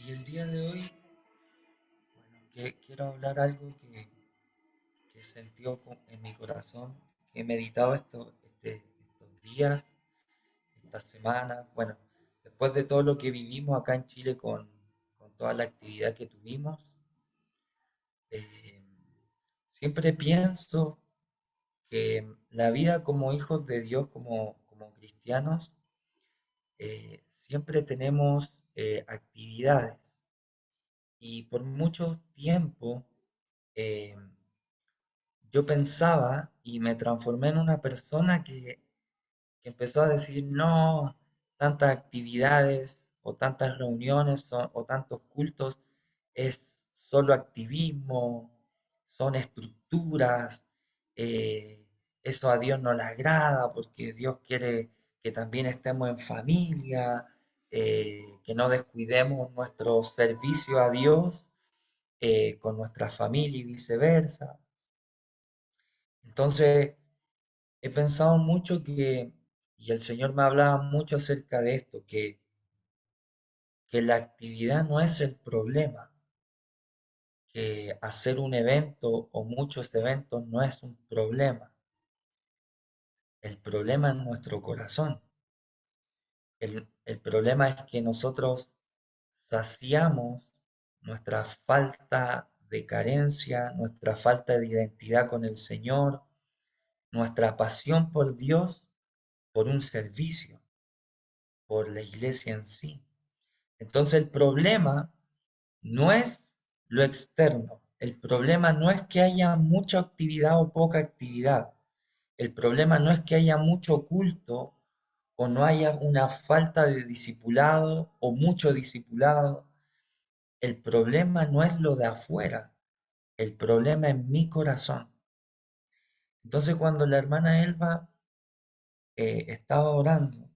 Y el día de hoy, bueno, quiero hablar algo que sentí en mi corazón, que he meditado estos días, estas semanas, bueno, después de todo lo que vivimos acá en Chile con toda la actividad que tuvimos, eh, siempre pienso que la vida como hijos de Dios, como cristianos, siempre tenemos actividades y por mucho tiempo eh, yo pensaba y me transformé en una persona que empezó a decir, no, tantas actividades o tantas reuniones o tantos cultos es solo activismo, son estructuras, eh, eso a Dios no le agrada porque Dios quiere que también estemos en familia, que no descuidemos nuestro servicio a Dios con nuestra familia y viceversa. Entonces, he pensado mucho y el Señor me hablaba mucho acerca de esto, que la actividad no es el problema, que hacer un evento o muchos eventos no es un problema. El problema es nuestro corazón. El problema es que nosotros saciamos nuestra falta de carencia, nuestra falta de identidad con el Señor, nuestra pasión por Dios, por un servicio, por la iglesia en sí. Entonces el problema no es lo externo, el problema no es que haya mucha actividad o poca actividad, el problema no es que haya mucho culto o no haya una falta de discipulado o mucho discipulado, el problema no es lo de afuera, el problema es mi corazón. Entonces cuando la hermana Elba estaba orando,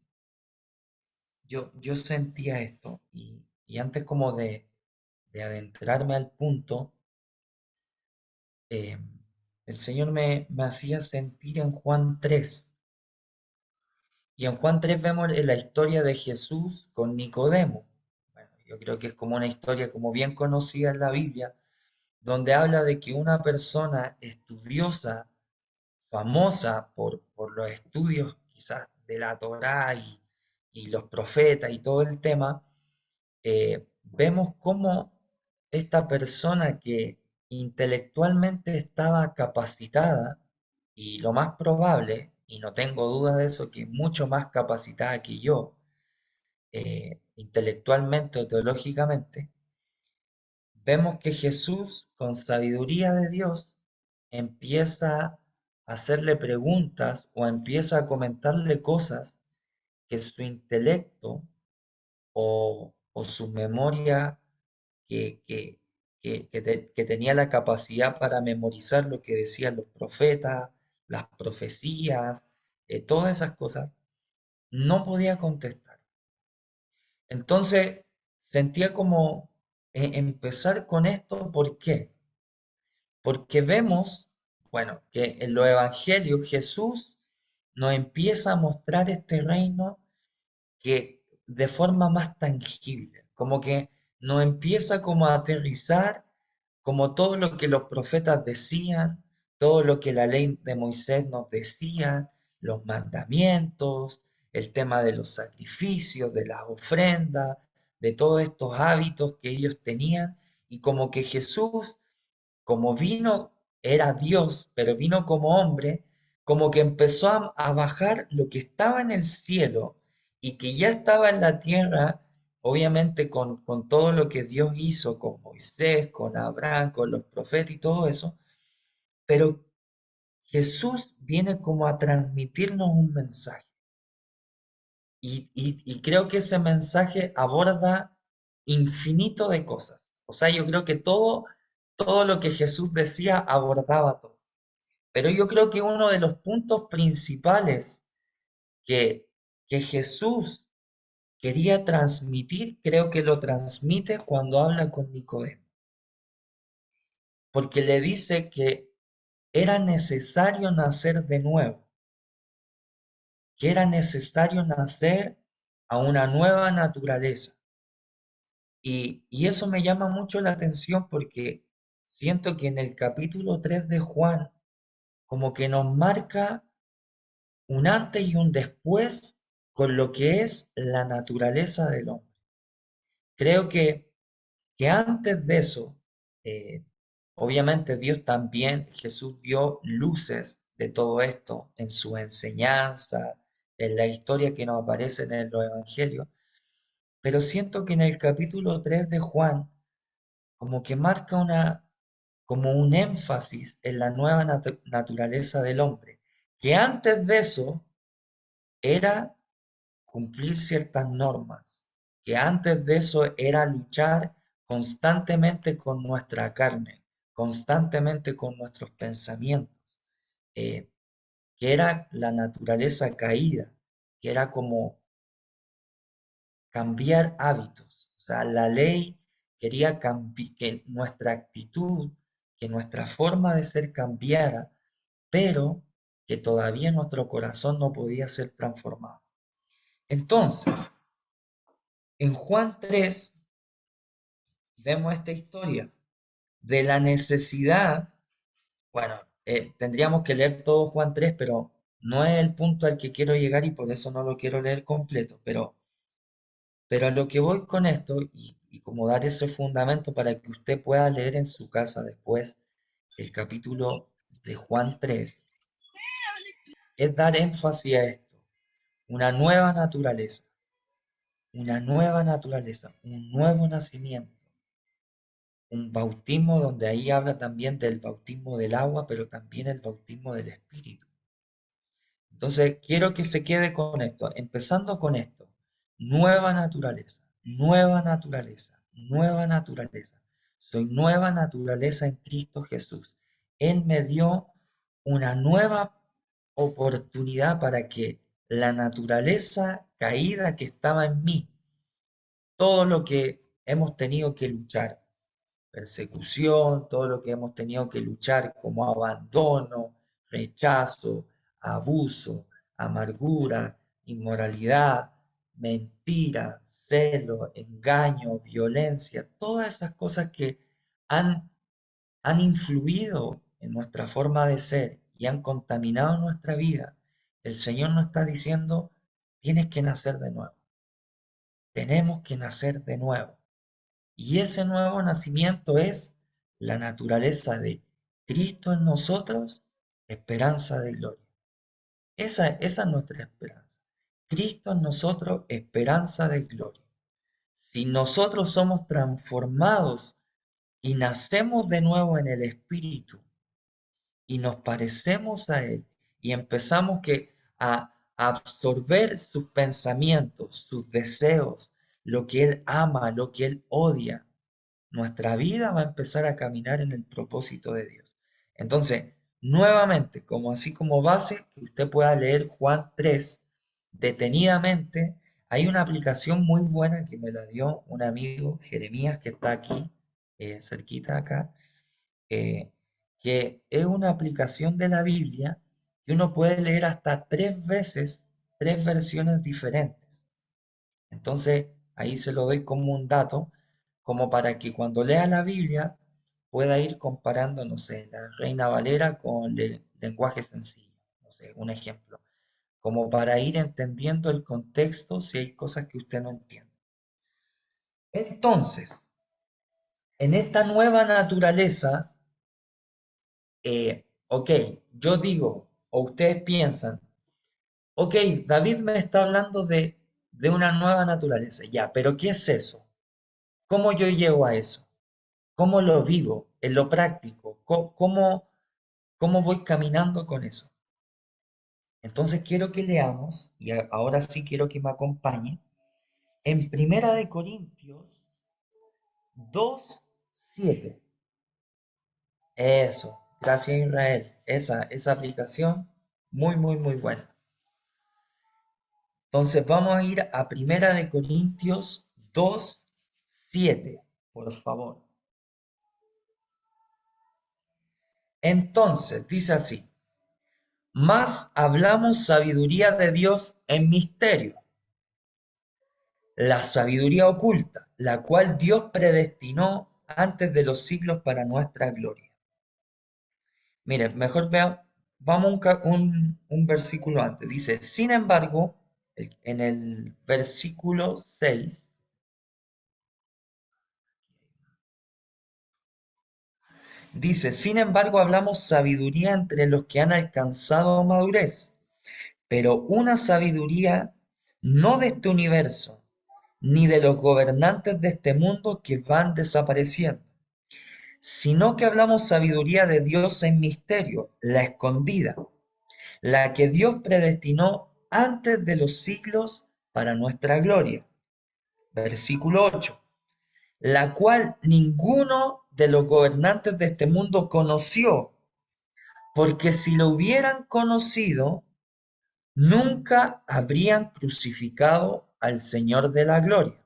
yo sentía esto y antes como de adentrarme al punto, eh, el Señor me hacía sentir en Juan 3. Y en Juan 3 vemos la historia de Jesús con Nicodemo. Bueno, yo creo que es como una historia como bien conocida en la Biblia, donde habla de que una persona estudiosa, famosa por los estudios quizás de la Torá y los profetas y todo el tema, vemos cómo esta persona que intelectualmente estaba capacitada, y lo más probable, y no tengo duda de eso, que mucho más capacitada que yo, intelectualmente o teológicamente, vemos que Jesús, con sabiduría de Dios, empieza a hacerle preguntas o empieza a comentarle cosas que su intelecto o su memoria que, que, que tenía la capacidad para memorizar lo que decían los profetas, las profecías, todas esas cosas, no podía contestar. Entonces sentía como empezar con esto, ¿por qué? Porque vemos, bueno, que en los evangelios Jesús nos empieza a mostrar este reino que de forma más tangible, como que nos empieza como a aterrizar como todo lo que los profetas decían, todo lo que la ley de Moisés nos decía, los mandamientos, el tema de los sacrificios, de las ofrendas, de todos estos hábitos que ellos tenían, y como que Jesús, como vino, era Dios, pero vino como hombre, como que empezó a bajar lo que estaba en el cielo y que ya estaba en la tierra, obviamente con todo lo que Dios hizo con Moisés, con Abraham, con los profetas y todo eso, pero Jesús viene como a transmitirnos un mensaje. Y creo que ese mensaje aborda infinito de cosas. O sea, yo creo que todo lo que Jesús decía abordaba todo. Pero yo creo que uno de los puntos principales que, que Jesús quería transmitir, creo que lo transmite cuando habla con Nicodemo. Porque le dice que era necesario nacer de nuevo, que era necesario nacer a una nueva naturaleza. Y eso me llama mucho la atención porque siento que en el capítulo 3 de Juan como que nos marca un antes y un después con lo que es la naturaleza del hombre. Creo que antes de eso, eh, obviamente Dios también, Jesús dio luces de todo esto en su enseñanza, en la historia que nos aparece en los evangelios, pero siento que en el capítulo 3 de Juan como que marca como un énfasis en la nueva naturaleza del hombre, que antes de eso era cumplir ciertas normas, que antes de eso era luchar constantemente con nuestra carne, constantemente con nuestros pensamientos, eh, que era la naturaleza caída, que era como cambiar hábitos. O sea, la ley quería que nuestra actitud, que nuestra forma de ser cambiara, pero que todavía nuestro corazón no podía ser transformado. Entonces, en Juan 3 vemos esta historia de la necesidad, bueno, tendríamos que leer todo Juan 3, pero no es el punto al que quiero llegar y por eso no lo quiero leer completo, pero a lo que voy con esto y como dar ese fundamento para que usted pueda leer en su casa después el capítulo de Juan 3, es dar énfasis a esto, una nueva naturaleza, un nuevo nacimiento, un bautismo donde ahí habla también del bautismo del agua, pero también el bautismo del Espíritu. Entonces, quiero que se quede con esto, empezando con esto, nueva naturaleza, nueva naturaleza, nueva naturaleza. Soy nueva naturaleza en Cristo Jesús. Él me dio una nueva oportunidad para que la naturaleza caída que estaba en mí, todo lo que hemos tenido que luchar, persecución, todo lo que hemos tenido que luchar como abandono, rechazo, abuso, amargura, inmoralidad, mentira, celo, engaño, violencia, todas esas cosas que han, han influido en nuestra forma de ser y han contaminado nuestra vida. El Señor nos está diciendo, tienes que nacer de nuevo, tenemos que nacer de nuevo. Y ese nuevo nacimiento es la naturaleza de Cristo en nosotros, esperanza de gloria. Esa es nuestra esperanza. Cristo en nosotros, esperanza de gloria. Si nosotros somos transformados y nacemos de nuevo en el Espíritu y nos parecemos a Él y empezamos a absorber sus pensamientos, sus deseos, lo que Él ama, lo que Él odia, nuestra vida va a empezar a caminar en el propósito de Dios. Entonces, nuevamente, como así como base, que usted pueda leer Juan 3 detenidamente, hay una aplicación muy buena que me la dio un amigo, Jeremías, que está aquí, cerquita acá, eh, que es una aplicación de la Biblia que uno puede leer hasta 3 veces, 3 versiones diferentes. Entonces, ahí se lo doy como un dato, como para que cuando lea la Biblia pueda ir comparando, no sé, la Reina Valera con el lenguaje sencillo, no sé, un ejemplo, como para ir entendiendo el contexto si hay cosas que usted no entiende. Entonces, en esta nueva naturaleza, ok, yo digo, o ustedes piensan, ok, David me está hablando de una nueva naturaleza, ya, pero ¿qué es eso? ¿Cómo yo llego a eso? ¿Cómo lo vivo en lo práctico? ¿Cómo voy caminando con eso? Entonces quiero que leamos, y ahora sí quiero que me acompañe, en Primera de Corintios 2:7. Eso, gracias Israel. Esa aplicación, muy, muy, muy buena. Entonces vamos a ir a Primera de Corintios 2:7, por favor. Entonces, dice así. Más hablamos sabiduría de Dios en misterio, la sabiduría oculta, la cual Dios predestinó antes de los siglos para nuestra gloria. Miren, mejor vean, vamos un versículo antes. Dice, sin embargo, en el versículo 6 dice, sin embargo, hablamos sabiduría entre los que han alcanzado madurez, pero una sabiduría no de este universo, ni de los gobernantes de este mundo que van desapareciendo, sino que hablamos sabiduría de Dios en misterio, la escondida, la que Dios predestinó antes de los siglos para nuestra gloria. Versículo 8, la cual ninguno de los gobernantes de este mundo conoció, porque si lo hubieran conocido, nunca habrían crucificado al Señor de la gloria.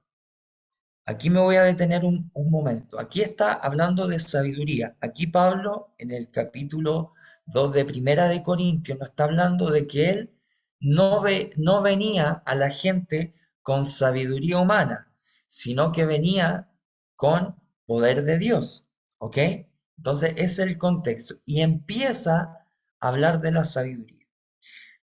Aquí me voy a detener un momento. Aquí está hablando de sabiduría. Aquí Pablo, en el capítulo 2 de Primera de Corintios, nos está hablando de que él no venía a la gente con sabiduría humana, sino que venía con poder de Dios. ¿Ok? Entonces, ese es el contexto. Y empieza a hablar de la sabiduría.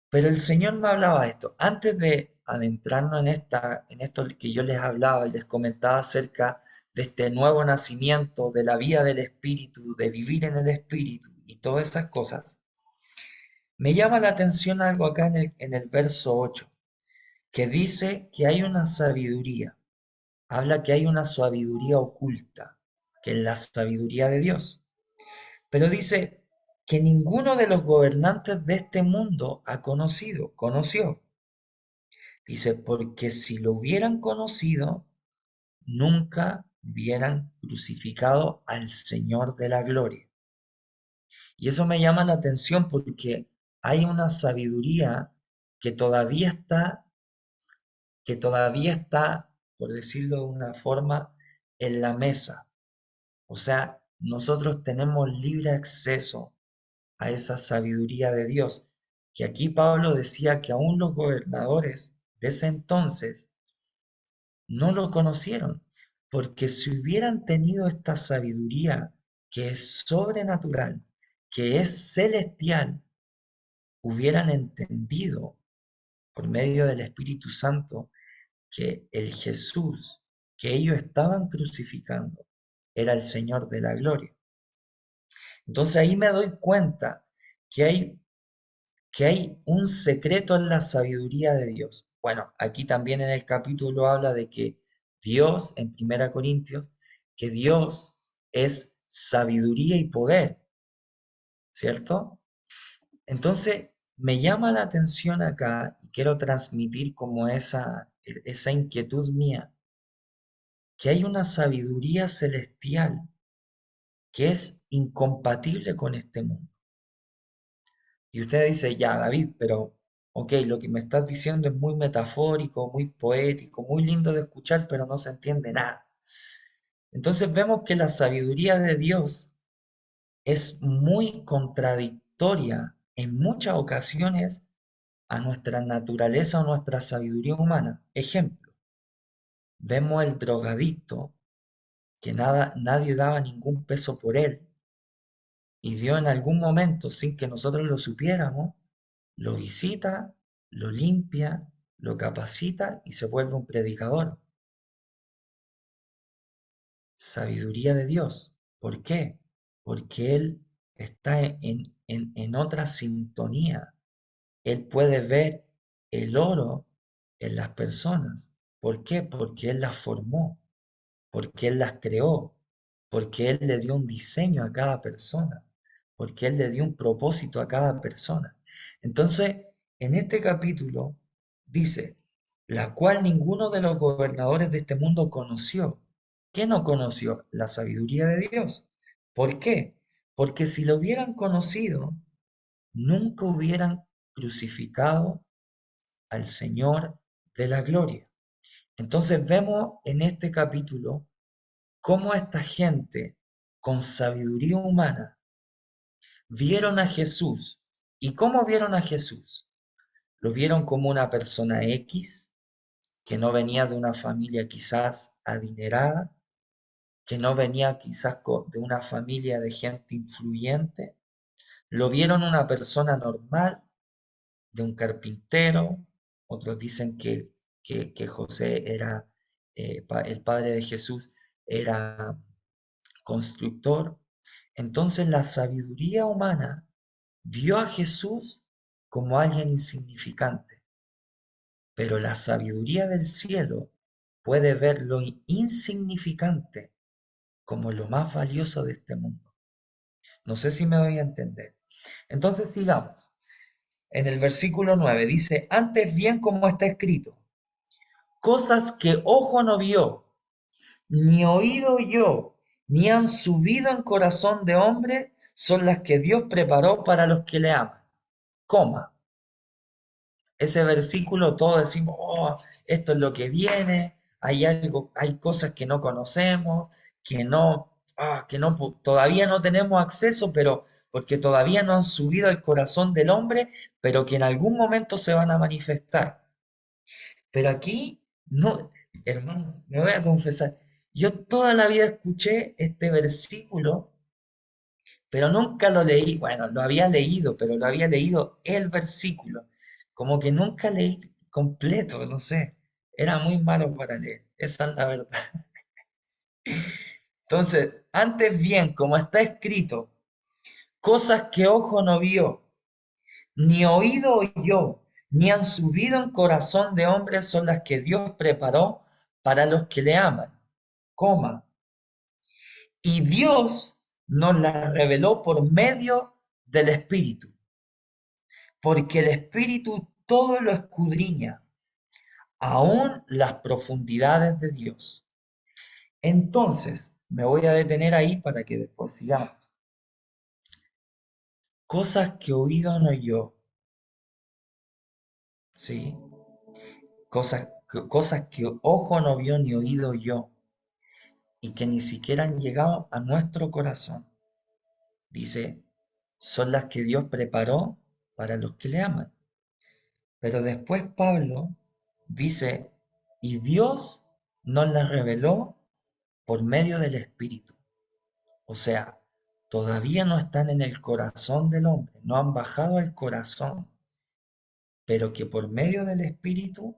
Pero el Señor me hablaba de esto. Antes de adentrarnos en esto que yo les hablaba y les comentaba acerca de este nuevo nacimiento, de la vida del Espíritu, de vivir en el Espíritu y todas esas cosas, me llama la atención algo acá en el verso 8, que dice que hay una sabiduría. Habla que hay una sabiduría oculta, que es la sabiduría de Dios. Pero dice que ninguno de los gobernantes de este mundo conoció. Dice, porque si lo hubieran conocido, nunca hubieran crucificado al Señor de la gloria. Y eso me llama la atención porque hay una sabiduría que todavía está, que todavía está, por decirlo de una forma, en la mesa. O sea, nosotros tenemos libre acceso a esa sabiduría de Dios, que aquí Pablo decía que aún los gobernadores de ese entonces no lo conocieron, porque si hubieran tenido esta sabiduría que es sobrenatural, que es celestial, hubieran entendido por medio del Espíritu Santo que el Jesús que ellos estaban crucificando era el Señor de la gloria. Entonces ahí me doy cuenta que hay un secreto en la sabiduría de Dios. Bueno, aquí también en el capítulo habla de que Dios, en Primera Corintios, que Dios es sabiduría y poder, ¿cierto? Entonces, me llama la atención acá y quiero transmitir como esa inquietud mía, que hay una sabiduría celestial que es incompatible con este mundo. Y usted dice, ya, David, pero, ok, lo que me estás diciendo es muy metafórico, muy poético, muy lindo de escuchar, pero no se entiende nada. Entonces vemos que la sabiduría de Dios es muy contradictoria en muchas ocasiones a nuestra naturaleza o nuestra sabiduría humana. Ejemplo, vemos el drogadicto que nadie daba ningún peso por él y Dios en algún momento, sin que nosotros lo supiéramos, lo visita, lo limpia, lo capacita y se vuelve un predicador. Sabiduría de Dios. ¿Por qué? Porque Él está en otra sintonía. Él puede ver el oro en las personas. ¿Por qué? Porque Él las formó, porque Él las creó, porque Él le dio un diseño a cada persona, porque Él le dio un propósito a cada persona. Entonces, en este capítulo dice, la cual ninguno de los gobernadores de este mundo conoció. ¿Qué no conoció? La sabiduría de Dios. ¿Por qué? Porque si lo hubieran conocido, nunca hubieran crucificado al Señor de la gloria. Entonces vemos en este capítulo cómo esta gente con sabiduría humana vieron a Jesús. ¿Y cómo vieron a Jesús? Lo vieron como una persona X que no venía de una familia quizás adinerada, que no venía quizás de una familia de gente influyente. Lo vieron una persona normal, de un carpintero. Otros dicen que José era, el padre de Jesús, era constructor. Entonces la sabiduría humana vio a Jesús como alguien insignificante, pero la sabiduría del cielo puede ver lo insignificante como lo más valioso de este mundo. No sé si me doy a entender. Entonces sigamos. En el versículo 9 dice, antes bien como está escrito, cosas que ojo no vio, ni oído oyó, ni han subido en corazón de hombre, son las que Dios preparó para los que le aman. Coma. Ese versículo todos decimos, oh, esto es lo que viene, hay algo, hay cosas que no conocemos, que no, todavía no tenemos acceso, pero porque todavía no han subido al corazón del hombre, pero que en algún momento se van a manifestar. Pero aquí, no, hermano, me voy a confesar, yo toda la vida escuché este versículo, pero nunca lo leí. Bueno, lo había leído, pero lo había leído el versículo. Como que nunca leí completo, no sé. Era muy malo para leer, esa es la verdad. Entonces, antes bien, como está escrito, cosas que ojo no vio, ni oído oyó, ni han subido en corazón de hombre son las que Dios preparó para los que le aman. Coma. Y Dios nos las reveló por medio del Espíritu, porque el Espíritu todo lo escudriña, aún las profundidades de Dios. Entonces, me voy a detener ahí para que después sigamos. Cosas que oído no oyó, ¿sí? Cosas que ojo no vio ni oído yo, y que ni siquiera han llegado a nuestro corazón. Dice, son las que Dios preparó para los que le aman. Pero después Pablo dice, y Dios nos las reveló por medio del Espíritu. O sea, todavía no están en el corazón del hombre, no han bajado al corazón, pero que por medio del Espíritu,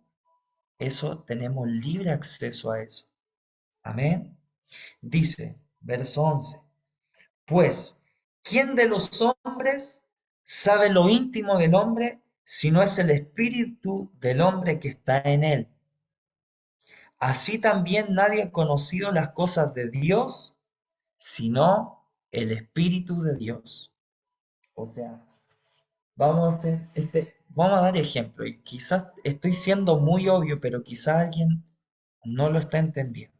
eso tenemos libre acceso a eso. Amén. Dice, verso 11, pues, ¿quién de los hombres sabe lo íntimo del hombre si no es el espíritu del hombre que está en él? Así también nadie ha conocido las cosas de Dios sino el espíritu de Dios. O sea, vamos a hacer vamos a dar ejemplo y quizás estoy siendo muy obvio, pero quizás alguien no lo está entendiendo.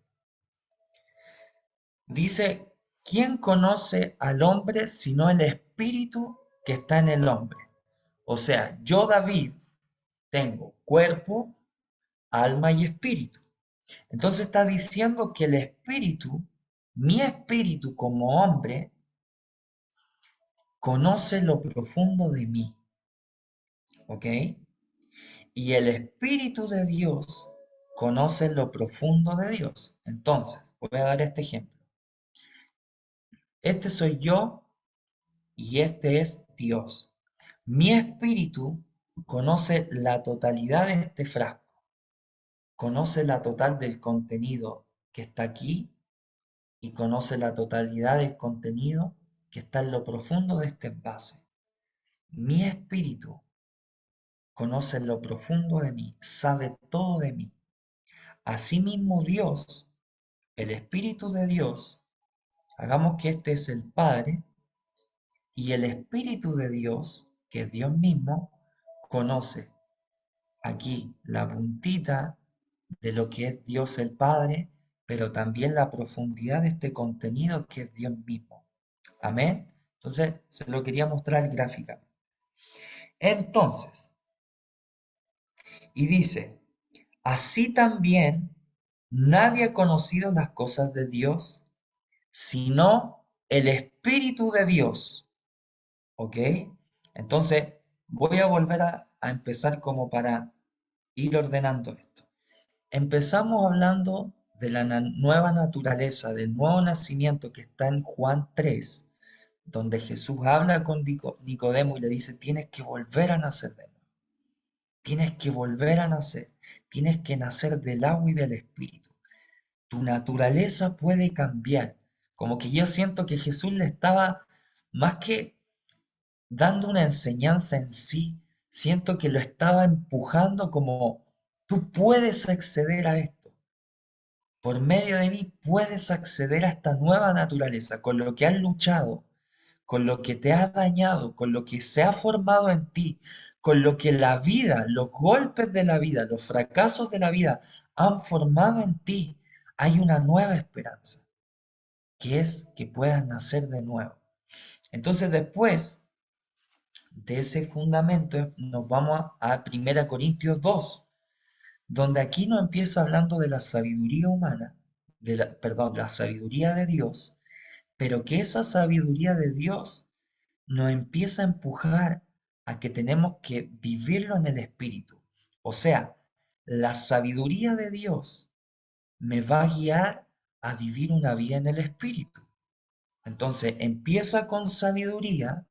Dice, ¿quién conoce al hombre sino el espíritu que está en el hombre? O sea, yo, David, tengo cuerpo, alma y espíritu. Entonces está diciendo que el espíritu, mi espíritu como hombre, conoce lo profundo de mí, ¿ok? Y el espíritu de Dios conoce lo profundo de Dios. Entonces, voy a dar este ejemplo. Este soy yo y este es Dios. Mi espíritu conoce la totalidad de este frasco, conoce la total del contenido que está aquí y conoce la totalidad del contenido que está en lo profundo de este envase. Mi espíritu conoce lo profundo de mí, sabe todo de mí. Asimismo Dios, el Espíritu de Dios, hagamos que este es el Padre, y el Espíritu de Dios, que es Dios mismo, conoce aquí la puntita de lo que es Dios el Padre, pero también la profundidad de este contenido que es Dios mismo. Amén. Entonces, se lo quería mostrar gráficamente. Entonces, y dice, así también nadie ha conocido las cosas de Dios, sino el Espíritu de Dios. ¿Ok? Entonces, voy a volver a empezar como para ir ordenando esto. Empezamos hablando de la nueva naturaleza, del nuevo nacimiento que está en Juan 3, donde Jesús habla con Nicodemo y le dice, tienes que volver a nacer de nuevo, tienes que volver a nacer, tienes que nacer del agua y del espíritu. Tu naturaleza puede cambiar. Como que yo siento que Jesús le estaba, más que dando una enseñanza en sí, siento que lo estaba empujando como, tú puedes acceder a esto. Por medio de mí puedes acceder a esta nueva naturaleza, con lo que has luchado, con lo que te has dañado, con lo que se ha formado en ti, con lo que la vida, los golpes de la vida, los fracasos de la vida han formado en ti. Hay una nueva esperanza, que es que puedas nacer de nuevo. Entonces después de ese fundamento nos vamos a 1 Corintios 2, donde aquí nos empieza hablando de la sabiduría humana, perdón, la sabiduría de Dios, pero que esa sabiduría de Dios nos empieza a empujar a que tenemos que vivirlo en el Espíritu. O sea, la sabiduría de Dios me va a guiar a vivir una vida en el Espíritu. Entonces empieza con sabiduría,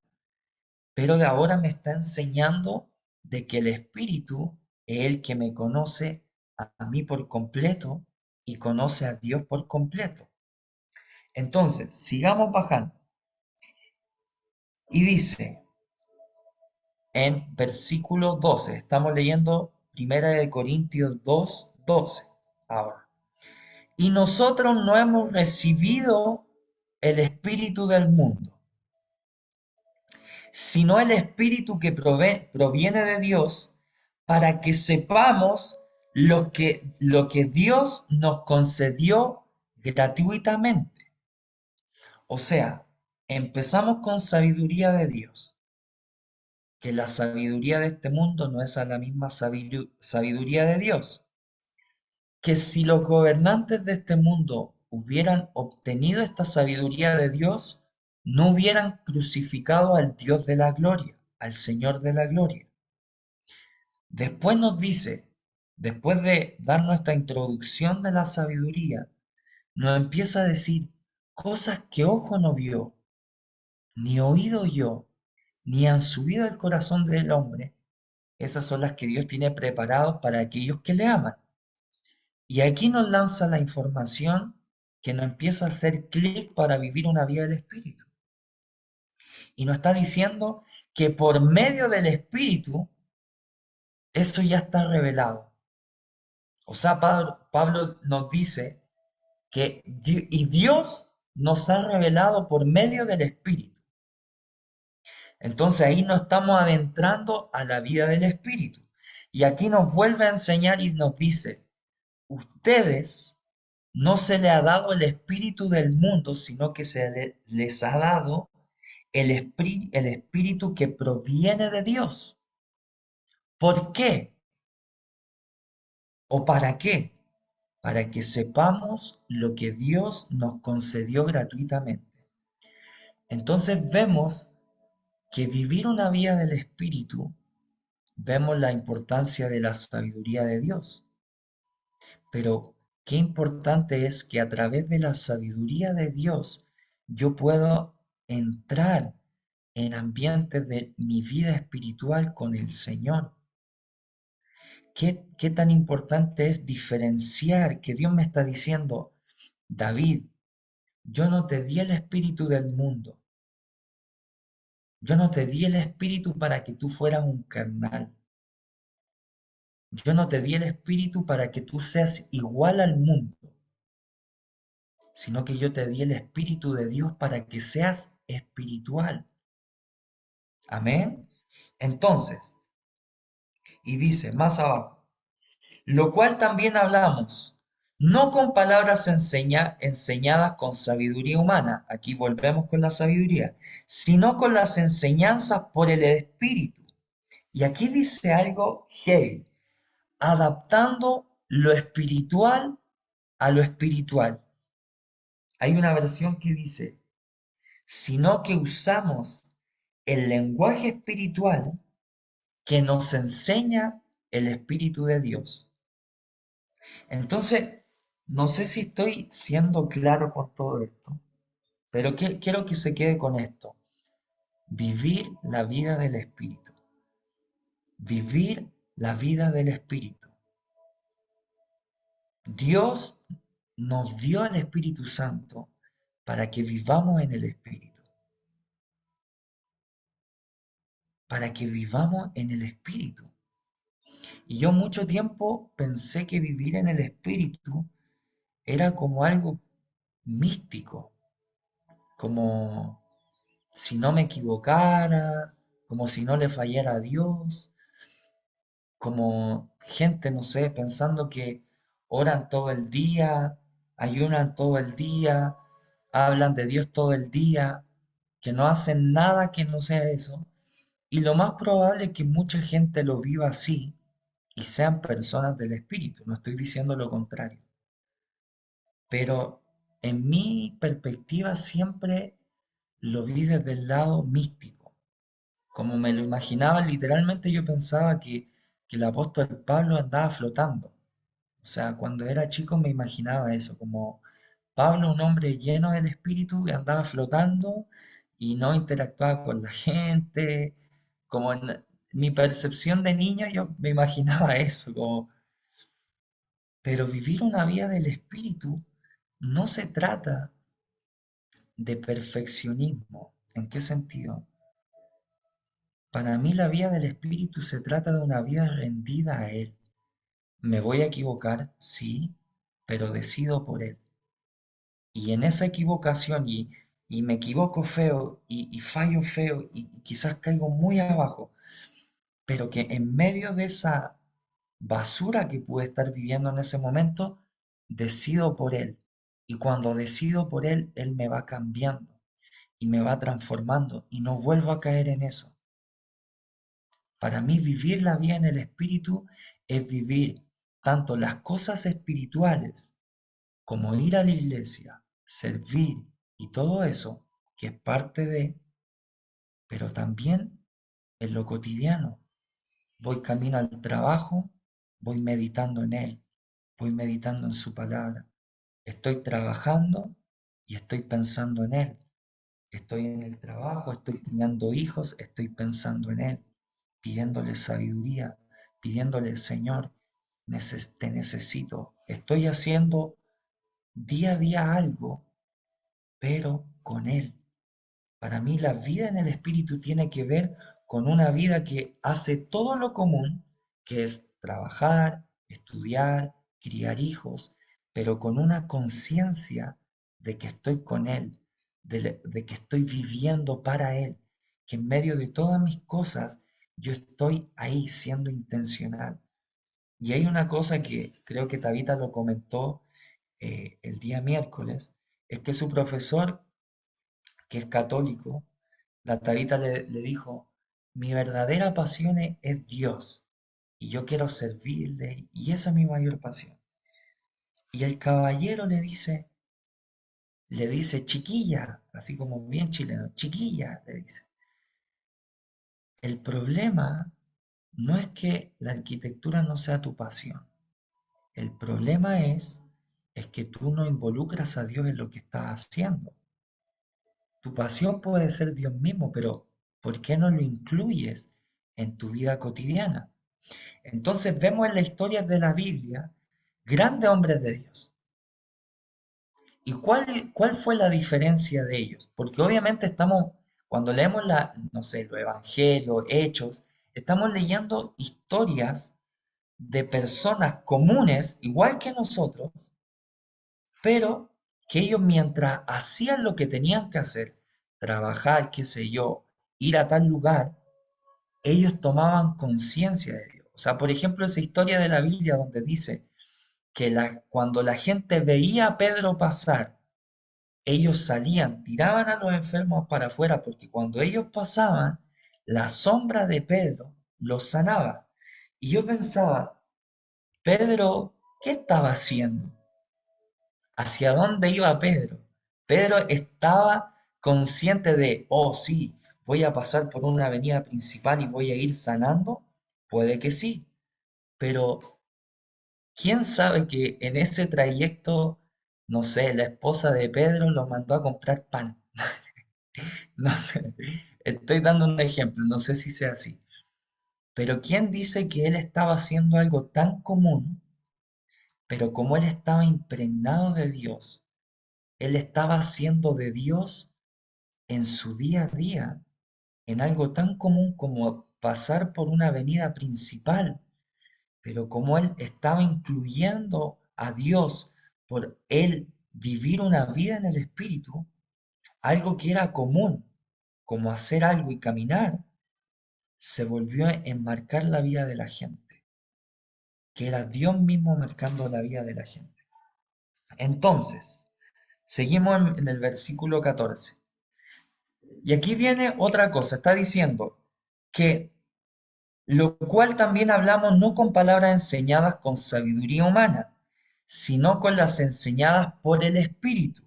pero de ahora me está enseñando de que el Espíritu es el que me conoce a mí por completo y conoce a Dios por completo. Entonces, sigamos bajando. Y dice en versículo 12, estamos leyendo Primera de Corintios 2, 12 ahora. Y nosotros no hemos recibido el Espíritu del mundo, sino el Espíritu que proviene de Dios, para que sepamos lo que Dios nos concedió gratuitamente. O sea, empezamos con sabiduría de Dios, que la sabiduría de este mundo no es a la misma sabiduría de Dios, que si los gobernantes de este mundo hubieran obtenido esta sabiduría de Dios, no hubieran crucificado al Dios de la gloria, al Señor de la gloria. Después nos dice, después de dar nuestra introducción de la sabiduría, nos empieza a decir cosas que ojo no vio, ni oído yo, ni han subido al corazón del hombre. Esas son las que Dios tiene preparadas para aquellos que le aman. Y aquí nos lanza la información que nos empieza a hacer clic para vivir una vida del Espíritu. Y nos está diciendo que por medio del Espíritu eso ya está revelado. O sea, Pablo nos dice que y Dios nos ha revelado por medio del Espíritu. Entonces ahí nos estamos adentrando a la vida del Espíritu. Y aquí nos vuelve a enseñar y nos dice, ustedes no se le ha dado el espíritu del mundo, sino que les ha dado el espíritu que proviene de Dios. ¿Por qué? ¿O para qué? Para que sepamos lo que Dios nos concedió gratuitamente. Entonces vemos que vivir una vida del espíritu, vemos la importancia de la sabiduría de Dios. Pero qué importante es que a través de la sabiduría de Dios yo puedo entrar en ambientes de mi vida espiritual con el Señor. ¿Qué tan importante es diferenciar que Dios me está diciendo, David, yo no te di el espíritu del mundo, yo no te di el espíritu para que tú fueras un carnal, yo no te di el espíritu para que tú seas igual al mundo, sino que yo te di el Espíritu de Dios para que seas espiritual. Amén. Entonces, y dice más abajo, lo cual también hablamos, no con palabras enseñadas con sabiduría humana, aquí volvemos con la sabiduría, sino con las enseñanzas por el Espíritu. Y aquí dice algo heavy, adaptando lo espiritual a lo espiritual. Hay una versión que dice, sino que usamos el lenguaje espiritual que nos enseña el Espíritu de Dios. Entonces, no sé si estoy siendo claro con todo esto, pero quiero que se quede con esto. Vivir la vida del Espíritu. Vivir la vida del Espíritu. Dios nos dio el Espíritu Santo para que vivamos en el Espíritu. Para que vivamos en el Espíritu. Y yo mucho tiempo pensé que vivir en el Espíritu era como algo místico, como si no me equivocara, como si no le fallara a Dios, como gente, no sé, pensando que oran todo el día, ayunan todo el día, hablan de Dios todo el día, que no hacen nada que no sea eso. Y lo más probable es que mucha gente lo viva así y sean personas del Espíritu, no estoy diciendo lo contrario. Pero en mi perspectiva siempre lo vi desde el lado místico. Como me lo imaginaba, literalmente yo pensaba que el apóstol Pablo andaba flotando. O sea, cuando era chico me imaginaba eso, como Pablo, un hombre lleno del Espíritu que andaba flotando y no interactuaba con la gente. Como en mi percepción de niño yo me imaginaba eso, como, pero vivir una vida del Espíritu no se trata de perfeccionismo. ¿En qué sentido? Para mí la vida del Espíritu se trata de una vida rendida a Él. Me voy a equivocar, sí, pero decido por Él. Y en esa equivocación, y me equivoco feo, y fallo feo, y quizás caigo muy abajo, pero que en medio de esa basura que pude estar viviendo en ese momento, decido por Él. Y cuando decido por Él, Él me va cambiando y me va transformando y no vuelvo a caer en eso. Para mí vivir la vida en el Espíritu es vivir tanto las cosas espirituales como ir a la iglesia, servir y todo eso, que es parte de, pero también en lo cotidiano. Voy camino al trabajo, voy meditando en Él, voy meditando en su palabra. Estoy trabajando y estoy pensando en Él. Estoy en el trabajo, estoy criando hijos, estoy pensando en Él, pidiéndole sabiduría, pidiéndole, Señor, te necesito. Estoy haciendo día a día algo, pero con Él. Para mí la vida en el Espíritu tiene que ver con una vida que hace todo lo común, que es trabajar, estudiar, criar hijos, pero con una conciencia de que estoy con Él, de que estoy viviendo para Él, que en medio de todas mis cosas yo estoy ahí siendo intencional. Y hay una cosa que creo que Tabita lo comentó el día miércoles, es que su profesor, que es católico, la Tabita le dijo, mi verdadera pasión es Dios y yo quiero servirle y esa es mi mayor pasión. Y el caballero le dice, chiquilla, así como bien chileno, chiquilla, le dice. El problema no es que la arquitectura no sea tu pasión. El problema es que tú no involucras a Dios en lo que estás haciendo. Tu pasión puede ser Dios mismo, pero ¿por qué no lo incluyes en tu vida cotidiana? Entonces vemos en la historia de la Biblia grandes hombres de Dios. ¿Y cuál fue la diferencia de ellos? Porque obviamente estamos, cuando leemos no sé, los evangelios, hechos, estamos leyendo historias de personas comunes, igual que nosotros, pero que ellos mientras hacían lo que tenían que hacer, trabajar, qué sé yo, ir a tal lugar, ellos tomaban conciencia de Dios. O sea, por ejemplo, esa historia de la Biblia donde dice que cuando la gente veía a Pedro pasar, ellos salían, tiraban a los enfermos para afuera, porque cuando ellos pasaban, la sombra de Pedro los sanaba. Y yo pensaba, Pedro, ¿qué estaba haciendo? ¿Hacia dónde iba Pedro? Pedro estaba consciente de, oh sí, voy a pasar por una avenida principal y voy a ir sanando. Puede que sí, pero ¿Quién sabe que en ese trayecto, no sé, la esposa de Pedro lo mandó a comprar pan? No sé, estoy dando un ejemplo, no sé si sea así. Pero ¿quién dice que él estaba haciendo algo tan común, pero como él estaba impregnado de Dios, él estaba haciendo de Dios en su día a día, en algo tan común como pasar por una avenida principal, pero como él estaba incluyendo a Dios por él vivir una vida en el Espíritu, algo que era común, como hacer algo y caminar, se volvió a enmarcar la vida de la gente, que era Dios mismo marcando la vida de la gente. Entonces, seguimos en el versículo 14. Y aquí viene otra cosa, está diciendo que lo cual también hablamos no con palabras enseñadas con sabiduría humana, sino con las enseñadas por el Espíritu,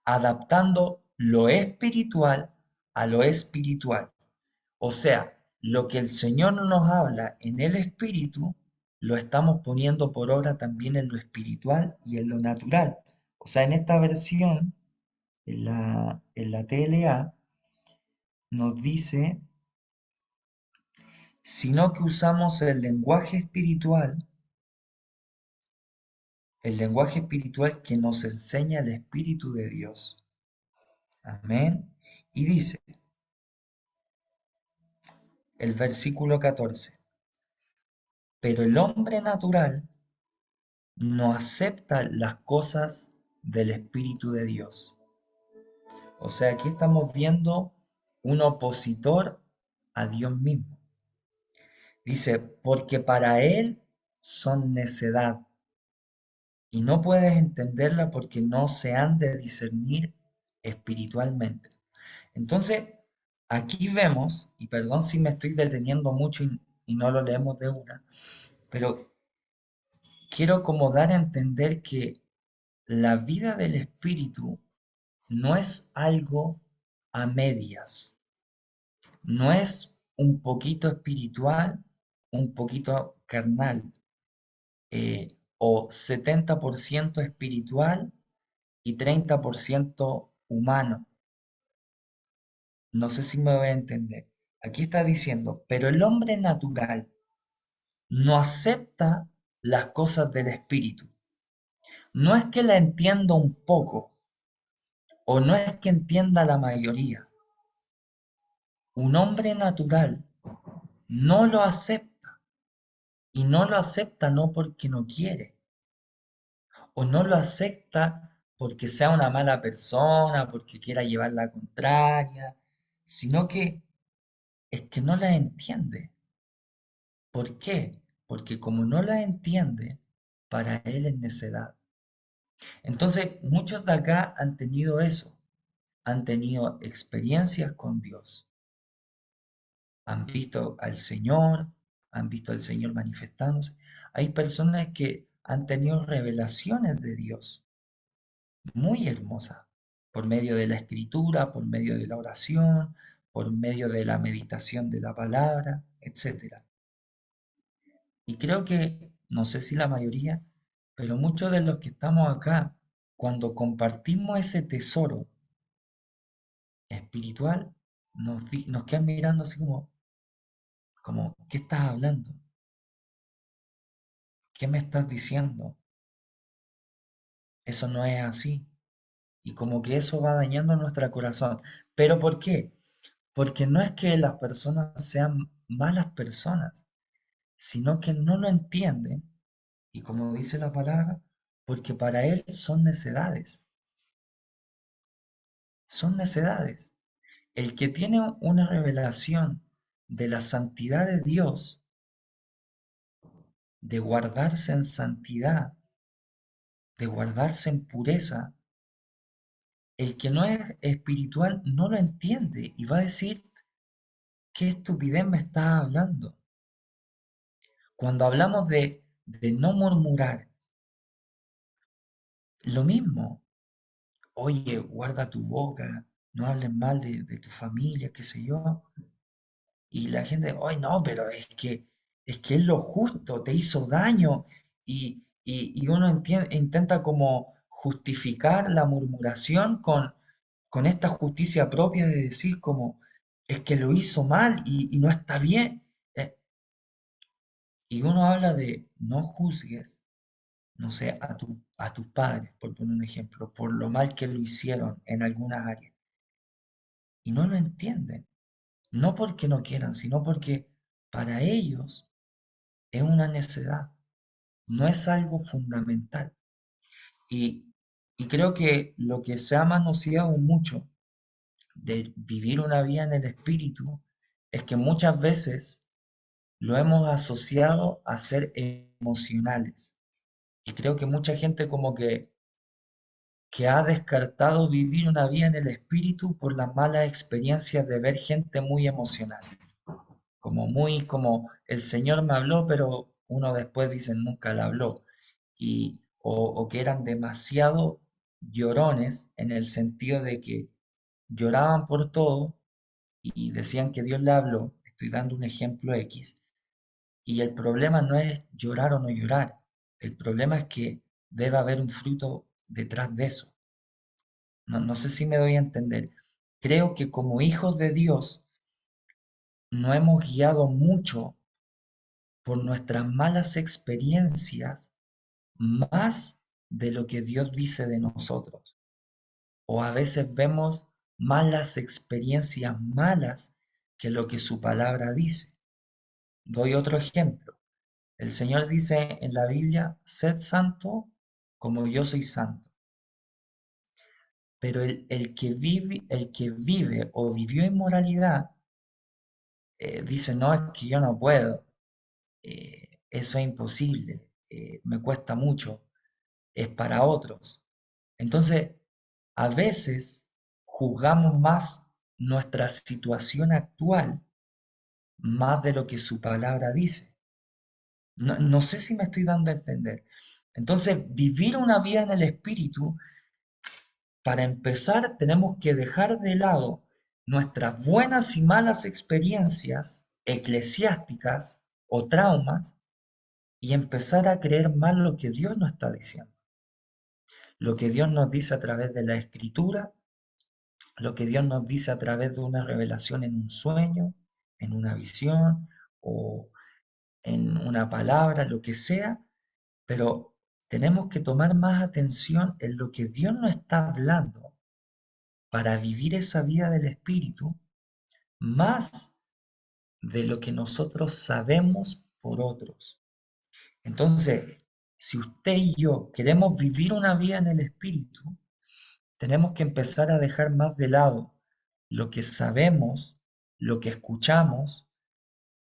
adaptando lo espiritual a lo espiritual. O sea, lo que el Señor nos habla en el Espíritu, lo estamos poniendo por obra también en lo espiritual y en lo natural. O sea, en esta versión, en la TLA, nos dice, sino que usamos el lenguaje espiritual que nos enseña el Espíritu de Dios. Amén. Y dice el versículo 14, pero el hombre natural no acepta las cosas del Espíritu de Dios. O sea, aquí estamos viendo un opositor a Dios mismo. Dice, porque para él son necedad y no puedes entenderla porque no se han de discernir espiritualmente. Entonces, aquí vemos, y perdón si me estoy deteniendo mucho y no lo leemos de una, pero quiero como dar a entender que la vida del espíritu no es algo a medias, no es un poquito espiritual, un poquito carnal, o 70% espiritual y 30% humano. No sé si me voy a entender. Aquí está diciendo, pero el hombre natural no acepta las cosas del espíritu. No es que la entienda un poco, o no es que entienda la mayoría. Un hombre natural no lo acepta, y no lo acepta no porque no quiere, o no lo acepta porque sea una mala persona, porque quiera llevar la contraria, sino que es que no la entiende. ¿Por qué? Porque como no la entiende, para él es necedad. Entonces, muchos de acá han tenido eso, han tenido experiencias con Dios, han visto al Señor, han visto al Señor manifestándose. Hay personas que han tenido revelaciones de Dios muy hermosas, por medio de la escritura, por medio de la oración, por medio de la meditación de la palabra, etcétera. Y creo que, no sé si la mayoría, pero muchos de los que estamos acá, cuando compartimos ese tesoro espiritual, nos quedan mirando así como, ¿qué estás hablando? ¿Qué me estás diciendo? Eso no es así. Y como que eso va dañando nuestro corazón. ¿Pero por qué? Porque no es que las personas sean malas personas, sino que no lo entienden. Y como dice la palabra, porque para él son necedades. Son necedades. El que tiene una revelación de la santidad de Dios, de guardarse en santidad, de guardarse en pureza, el que no es espiritual no lo entiende y va a decir, ¿qué estupidez me estás hablando? Cuando hablamos de no murmurar, lo mismo. Oye, guarda tu boca, no hables mal de tu familia, qué sé yo. Y la gente, ay no, pero es que es lo justo, te hizo daño. y uno intenta como justificar la murmuración con esta justicia propia de decir como, es que lo hizo mal y no está bien. Eh, y uno habla de no juzgues, no sé, a tus padres, por poner un ejemplo, por lo mal que lo hicieron en algunas áreas. Y no lo entienden. No porque no quieran, sino porque para ellos es una necedad, no es algo fundamental. Y, y creo que lo que se ha manoseado mucho de vivir una vida en el espíritu es que muchas veces lo hemos asociado a ser emocionales. Y creo que mucha gente como que ha descartado vivir una vida en el espíritu por las malas experiencias de ver gente muy emocional. Como muy como el Señor me habló, pero uno después dice nunca le habló. O que eran demasiado llorones en el sentido de que lloraban por todo y decían que Dios le habló. Estoy dando un ejemplo X. Y el problema no es llorar o no llorar. El problema es que debe haber un fruto detrás de eso. No sé si me doy a entender. Creo que como hijos de Dios no hemos guiado mucho por nuestras malas experiencias más de lo que Dios dice de nosotros. O a veces vemos más las experiencias malas que lo que su palabra dice. Doy otro ejemplo. El Señor dice en la Biblia, sed santo como yo soy santo. Pero el que vive o vivió inmoralidad, dice, no, es que yo no puedo, eso es imposible, me cuesta mucho, es para otros. Entonces, a veces juzgamos más nuestra situación actual más de lo que su palabra dice. No sé si me estoy dando a entender. Entonces, vivir una vida en el Espíritu, para empezar, tenemos que dejar de lado nuestras buenas y malas experiencias eclesiásticas o traumas y empezar a creer más lo que Dios nos está diciendo. Lo que Dios nos dice a través de la Escritura, lo que Dios nos dice a través de una revelación en un sueño, en una visión o en una palabra, lo que sea, pero tenemos que tomar más atención en lo que Dios nos está hablando para vivir esa vida del Espíritu, más de lo que nosotros sabemos por otros. Entonces, si usted y yo queremos vivir una vida en el Espíritu, tenemos que empezar a dejar más de lado lo que sabemos, lo que escuchamos,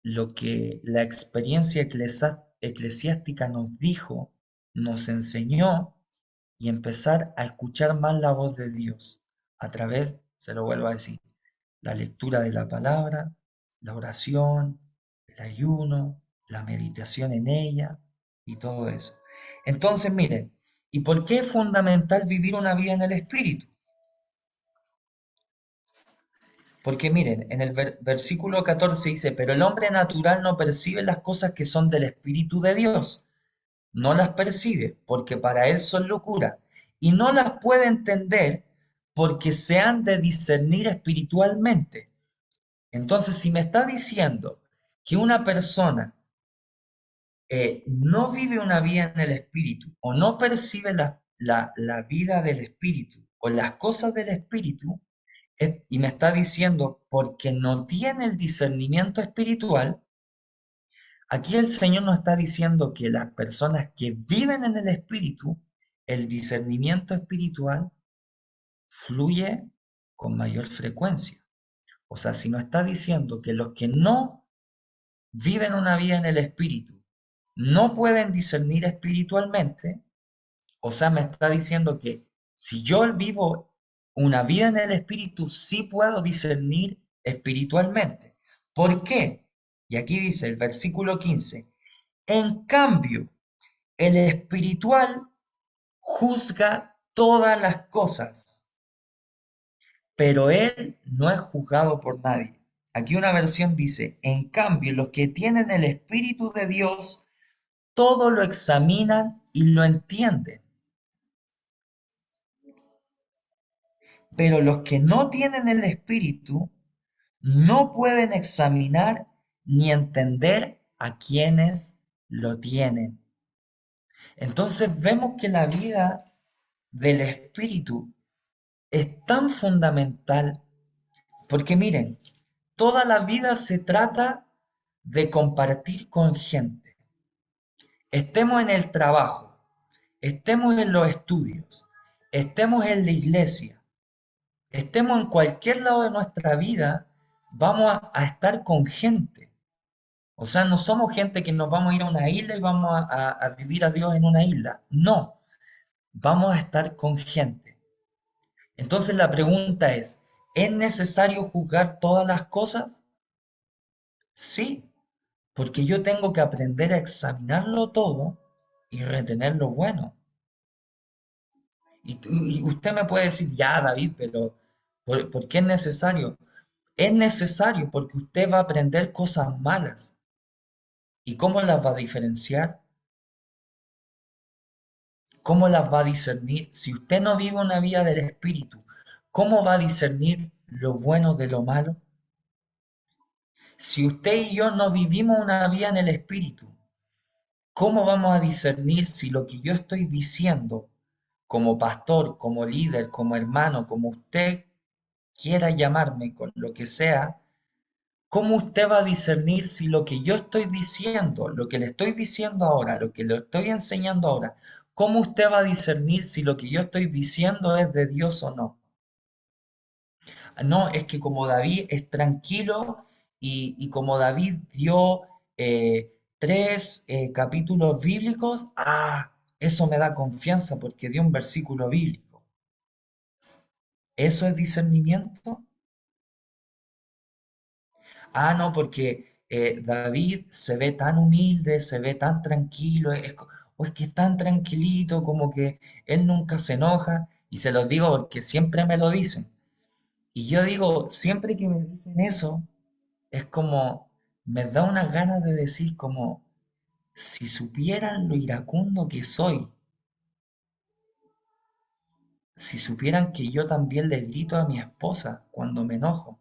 lo que la experiencia eclesiástica nos dijo, nos enseñó, y empezar a escuchar más la voz de Dios a través, se lo vuelvo a decir, la lectura de la palabra, la oración, el ayuno, la meditación en ella y todo eso. Entonces, miren, ¿y por qué es fundamental vivir una vida en el Espíritu? Porque miren, en el versículo 14 dice, pero el hombre natural no percibe las cosas que son del Espíritu de Dios, no las percibe porque para él son locura y no las puede entender porque se han de discernir espiritualmente. Entonces, si me está diciendo que una persona no vive una vida en el Espíritu o no percibe la vida del Espíritu o las cosas del Espíritu, y me está diciendo porque no tiene el discernimiento espiritual, aquí el Señor nos está diciendo que las personas que viven en el Espíritu, el discernimiento espiritual fluye con mayor frecuencia. O sea, si nos está diciendo que los que no viven una vida en el Espíritu no pueden discernir espiritualmente, o sea, me está diciendo que si yo vivo una vida en el Espíritu, sí puedo discernir espiritualmente. ¿Por qué? Y aquí dice el versículo 15, en cambio, el espiritual juzga todas las cosas, pero él no es juzgado por nadie. Aquí una versión dice, en cambio, los que tienen el Espíritu de Dios todo lo examinan y lo entienden, pero los que no tienen el Espíritu no pueden examinar ni entender a quienes lo tienen. Entonces vemos que la vida del Espíritu es tan fundamental porque miren, toda la vida se trata de compartir con gente. Estemos en el trabajo, estemos en los estudios, estemos en la iglesia, estemos en cualquier lado de nuestra vida, vamos a estar con gente. O sea, no somos gente que nos vamos a ir a una isla y vamos a vivir a Dios en una isla. No, vamos a estar con gente. Entonces la pregunta ¿es necesario juzgar todas las cosas? Sí, porque yo tengo que aprender a examinarlo todo y retener lo bueno. Y usted me puede decir, ya, David, pero ¿por qué es necesario? Es necesario porque usted va a aprender cosas malas. ¿Y cómo las va a diferenciar? ¿Cómo las va a discernir? Si usted no vive una vida del Espíritu, ¿cómo va a discernir lo bueno de lo malo? Si usted y yo no vivimos una vida en el Espíritu, ¿cómo vamos a discernir si lo que yo estoy diciendo como pastor, como líder, como hermano, como usted quiera llamarme, con lo que sea, cómo usted va a discernir si lo que yo estoy diciendo, lo que le estoy diciendo ahora, lo que le estoy enseñando ahora, cómo usted va a discernir si lo que yo estoy diciendo es de Dios o no? No, es que como David es tranquilo y como David dio tres capítulos bíblicos, eso me da confianza porque dio un versículo bíblico. ¿Eso es discernimiento? No, porque David se ve tan humilde, se ve tan tranquilo, o es que es tan tranquilito, como que él nunca se enoja, y se los digo porque siempre me lo dicen. Y yo digo, siempre que me dicen eso, es como, me da unas ganas de decir como, si supieran lo iracundo que soy, si supieran que yo también le grito a mi esposa cuando me enojo.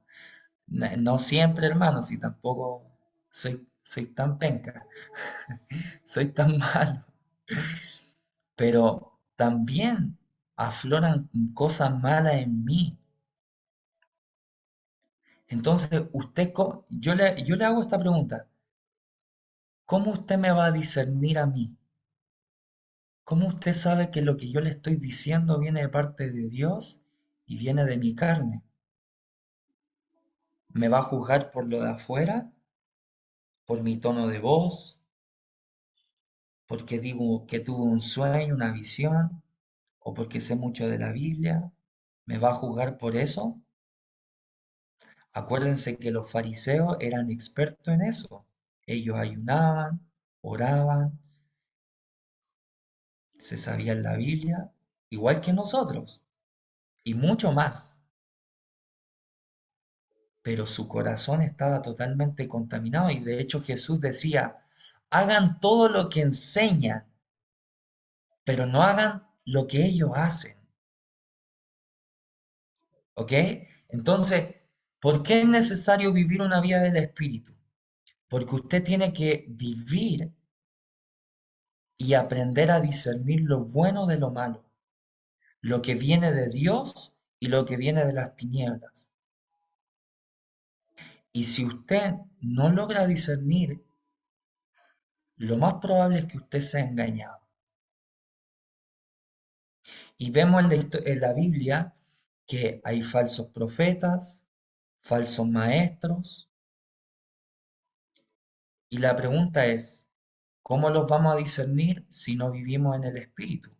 No siempre, hermano, si tampoco soy tan penca, soy tan malo, pero también afloran cosas malas en mí. Entonces, yo le hago esta pregunta, ¿cómo usted me va a discernir a mí? ¿Cómo usted sabe que lo que yo le estoy diciendo viene de parte de Dios y viene de mi carne? ¿Me va a juzgar por lo de afuera? ¿Por mi tono de voz? ¿Porque digo que tuve un sueño, una visión? ¿O porque sé mucho de la Biblia? ¿Me va a juzgar por eso? Acuérdense que los fariseos eran expertos en eso. Ellos ayunaban, oraban, se sabían la Biblia, igual que nosotros, y mucho más. Pero su corazón estaba totalmente contaminado y de hecho Jesús decía, hagan todo lo que enseñan, pero no hagan lo que ellos hacen. ¿Ok? Entonces, ¿por qué es necesario vivir una vida del Espíritu? Porque usted tiene que vivir y aprender a discernir lo bueno de lo malo, lo que viene de Dios y lo que viene de las tinieblas. Y si usted no logra discernir, lo más probable es que usted sea engañado. Y vemos en la Biblia que hay falsos profetas, falsos maestros, y la pregunta es, ¿cómo los vamos a discernir si no vivimos en el Espíritu?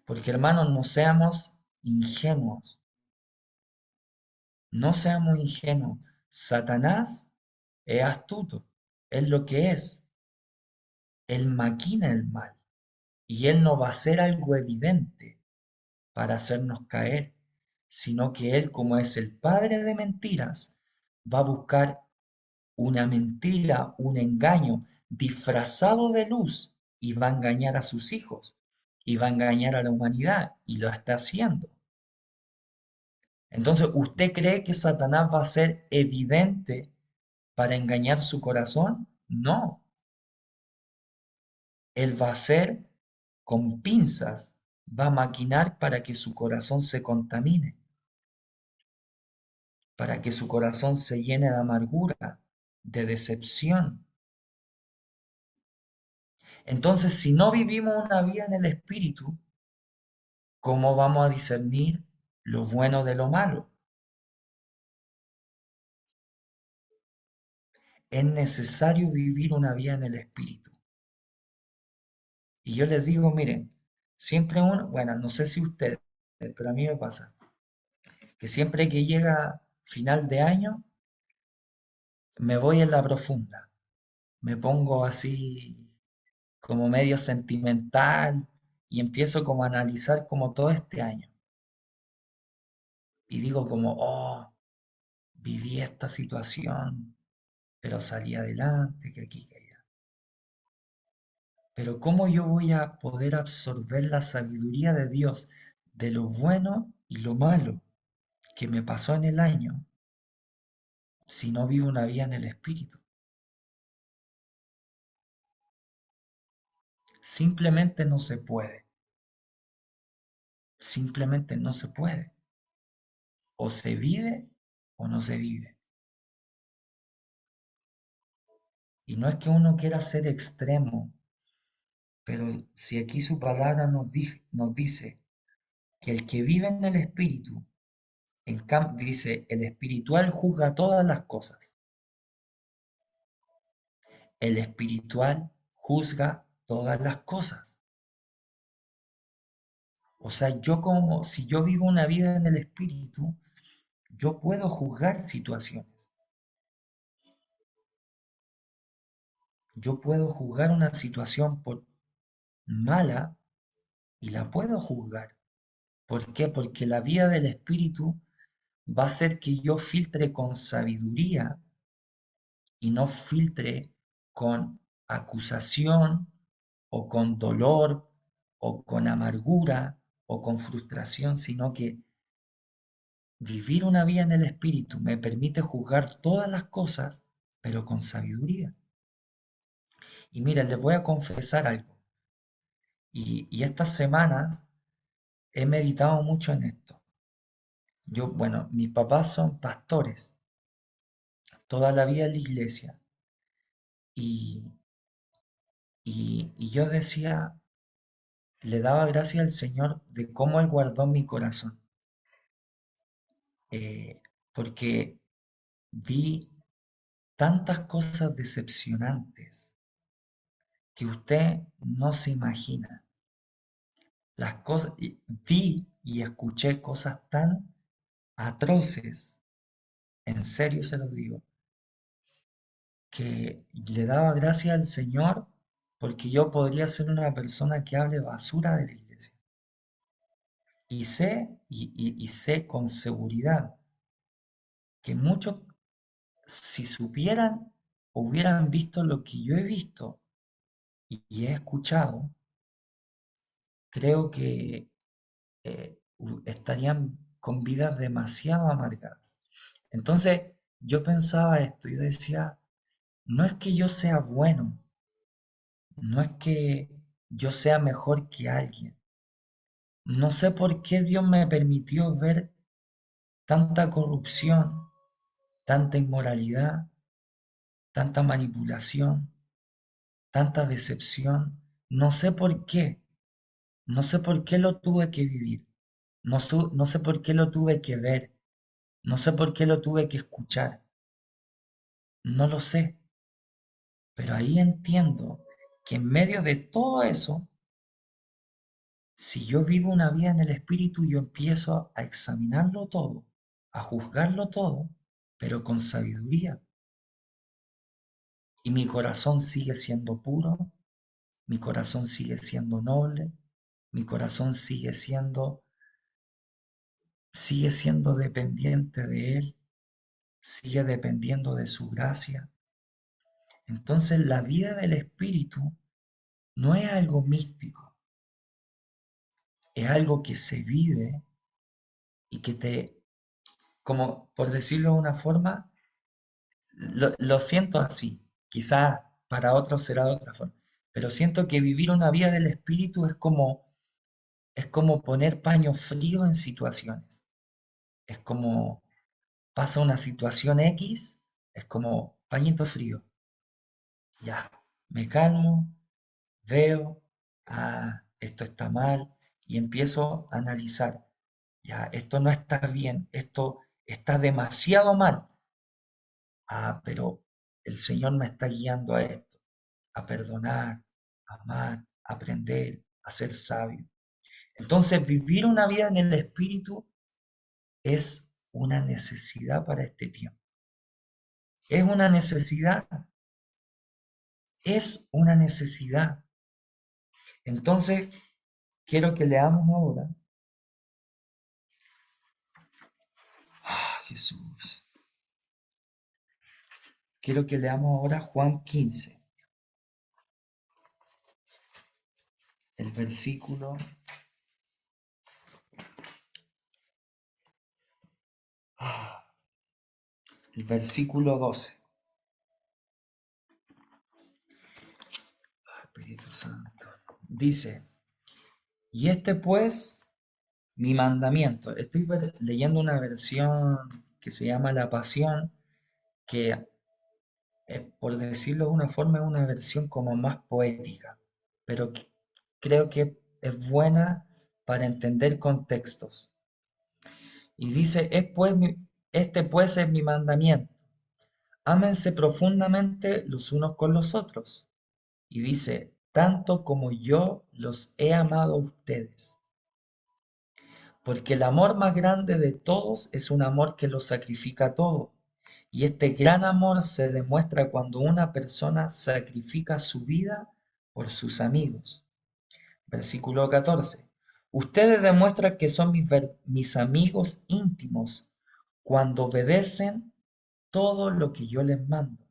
Porque hermanos, no seamos ingenuos, no seamos ingenuos. Satanás es astuto, es lo que es. Él maquina el mal y él no va a hacer algo evidente para hacernos caer, sino que él, como es el padre de mentiras, va a buscar una mentira, un engaño disfrazado de luz y va a engañar a sus hijos y va a engañar a la humanidad y lo está haciendo. Entonces, ¿usted cree que Satanás va a ser evidente para engañar su corazón? No, él va a ser con pinzas, va a maquinar para que su corazón se contamine, para que su corazón se llene de amargura, de decepción. Entonces, si no vivimos una vida en el Espíritu, ¿cómo vamos a discernir lo bueno de lo malo? Es necesario vivir una vida en el Espíritu. Y yo les digo, miren, siempre uno, bueno, no sé si ustedes, pero a mí me pasa, que siempre que llega final de año, me voy en la profunda, me pongo así como medio sentimental y empiezo como a analizar como todo este año. Y digo como, oh, viví esta situación, pero salí adelante, que aquí, que allá. Pero ¿cómo yo voy a poder absorber la sabiduría de Dios de lo bueno y lo malo que me pasó en el año si no vivo una vida en el Espíritu? Simplemente no se puede. Simplemente no se puede. O se vive o no se vive. Y no es que uno quiera ser extremo, pero si aquí su palabra nos dice que el que vive en el Espíritu, dice, el espiritual juzga todas las cosas. El espiritual juzga todas las cosas. O sea, si yo vivo una vida en el Espíritu, yo puedo juzgar situaciones. Yo puedo juzgar una situación por mala y la puedo juzgar. ¿Por qué? Porque la vida del Espíritu va a hacer que yo filtre con sabiduría y no filtre con acusación o con dolor o con amargura o con frustración, sino que vivir una vida en el Espíritu me permite juzgar todas las cosas, pero con sabiduría. Y miren, les voy a confesar algo. Y estas semanas he meditado mucho en esto. Bueno, mis papás son pastores, toda la vida en la iglesia. Y, y yo decía, le daba gracias al Señor de cómo Él guardó mi corazón. Porque vi tantas cosas decepcionantes que usted no se imagina. Las cosas, vi y escuché cosas tan atroces, en serio se los digo, que le daba gracias al Señor porque yo podría ser una persona que hable basura de la iglesia. Y sé, y sé con seguridad que muchos, si supieran, hubieran visto lo que yo he visto y he escuchado, creo que estarían con vidas demasiado amargadas. Entonces, yo pensaba esto, yo decía, no es que yo sea bueno, no es que yo sea mejor que alguien. No sé por qué Dios me permitió ver tanta corrupción, tanta inmoralidad, tanta manipulación, tanta decepción. No sé por qué. No sé por qué lo tuve que vivir. No sé por qué lo tuve que ver. No sé por qué lo tuve que escuchar. No lo sé. Pero ahí entiendo que en medio de todo eso, si yo vivo una vida en el Espíritu, yo empiezo a examinarlo todo, a juzgarlo todo, pero con sabiduría. Y mi corazón sigue siendo puro, mi corazón sigue siendo noble, mi corazón sigue siendo dependiente de Él, sigue dependiendo de su gracia. Entonces la vida del espíritu no es algo místico, es algo que se vive y que te, como por decirlo de una forma, lo siento así, quizás para otros será de otra forma, pero siento que vivir una vida del espíritu es como poner paño frío en situaciones. Es como pasa una situación X, es como pañito frío. Ya, me calmo, veo, esto está mal y empiezo a analizar. Ya, esto no está bien, esto está demasiado mal. Pero el Señor me está guiando a esto, a perdonar, a amar, a aprender, a ser sabio. Entonces, vivir una vida en el Espíritu es una necesidad para este tiempo. Es una necesidad, es una necesidad. Entonces, quiero que leamos ahora. Jesús. Quiero que leamos ahora Juan 15, el versículo, ah, el versículo 12. Espíritu Santo. Dice, y este pues mi mandamiento. Estoy leyendo una versión que se llama La Pasión, que por decirlo de una forma es una versión como más poética, pero creo que es buena para entender contextos. Y dice, este pues es mi mandamiento. Ámense profundamente los unos con los otros. Y dice, tanto como yo los he amado a ustedes. Porque el amor más grande de todos es un amor que lo sacrifica todo. Y este gran amor se demuestra cuando una persona sacrifica su vida por sus amigos. Versículo 14. Ustedes demuestran que son mis amigos íntimos cuando obedecen todo lo que yo les mando.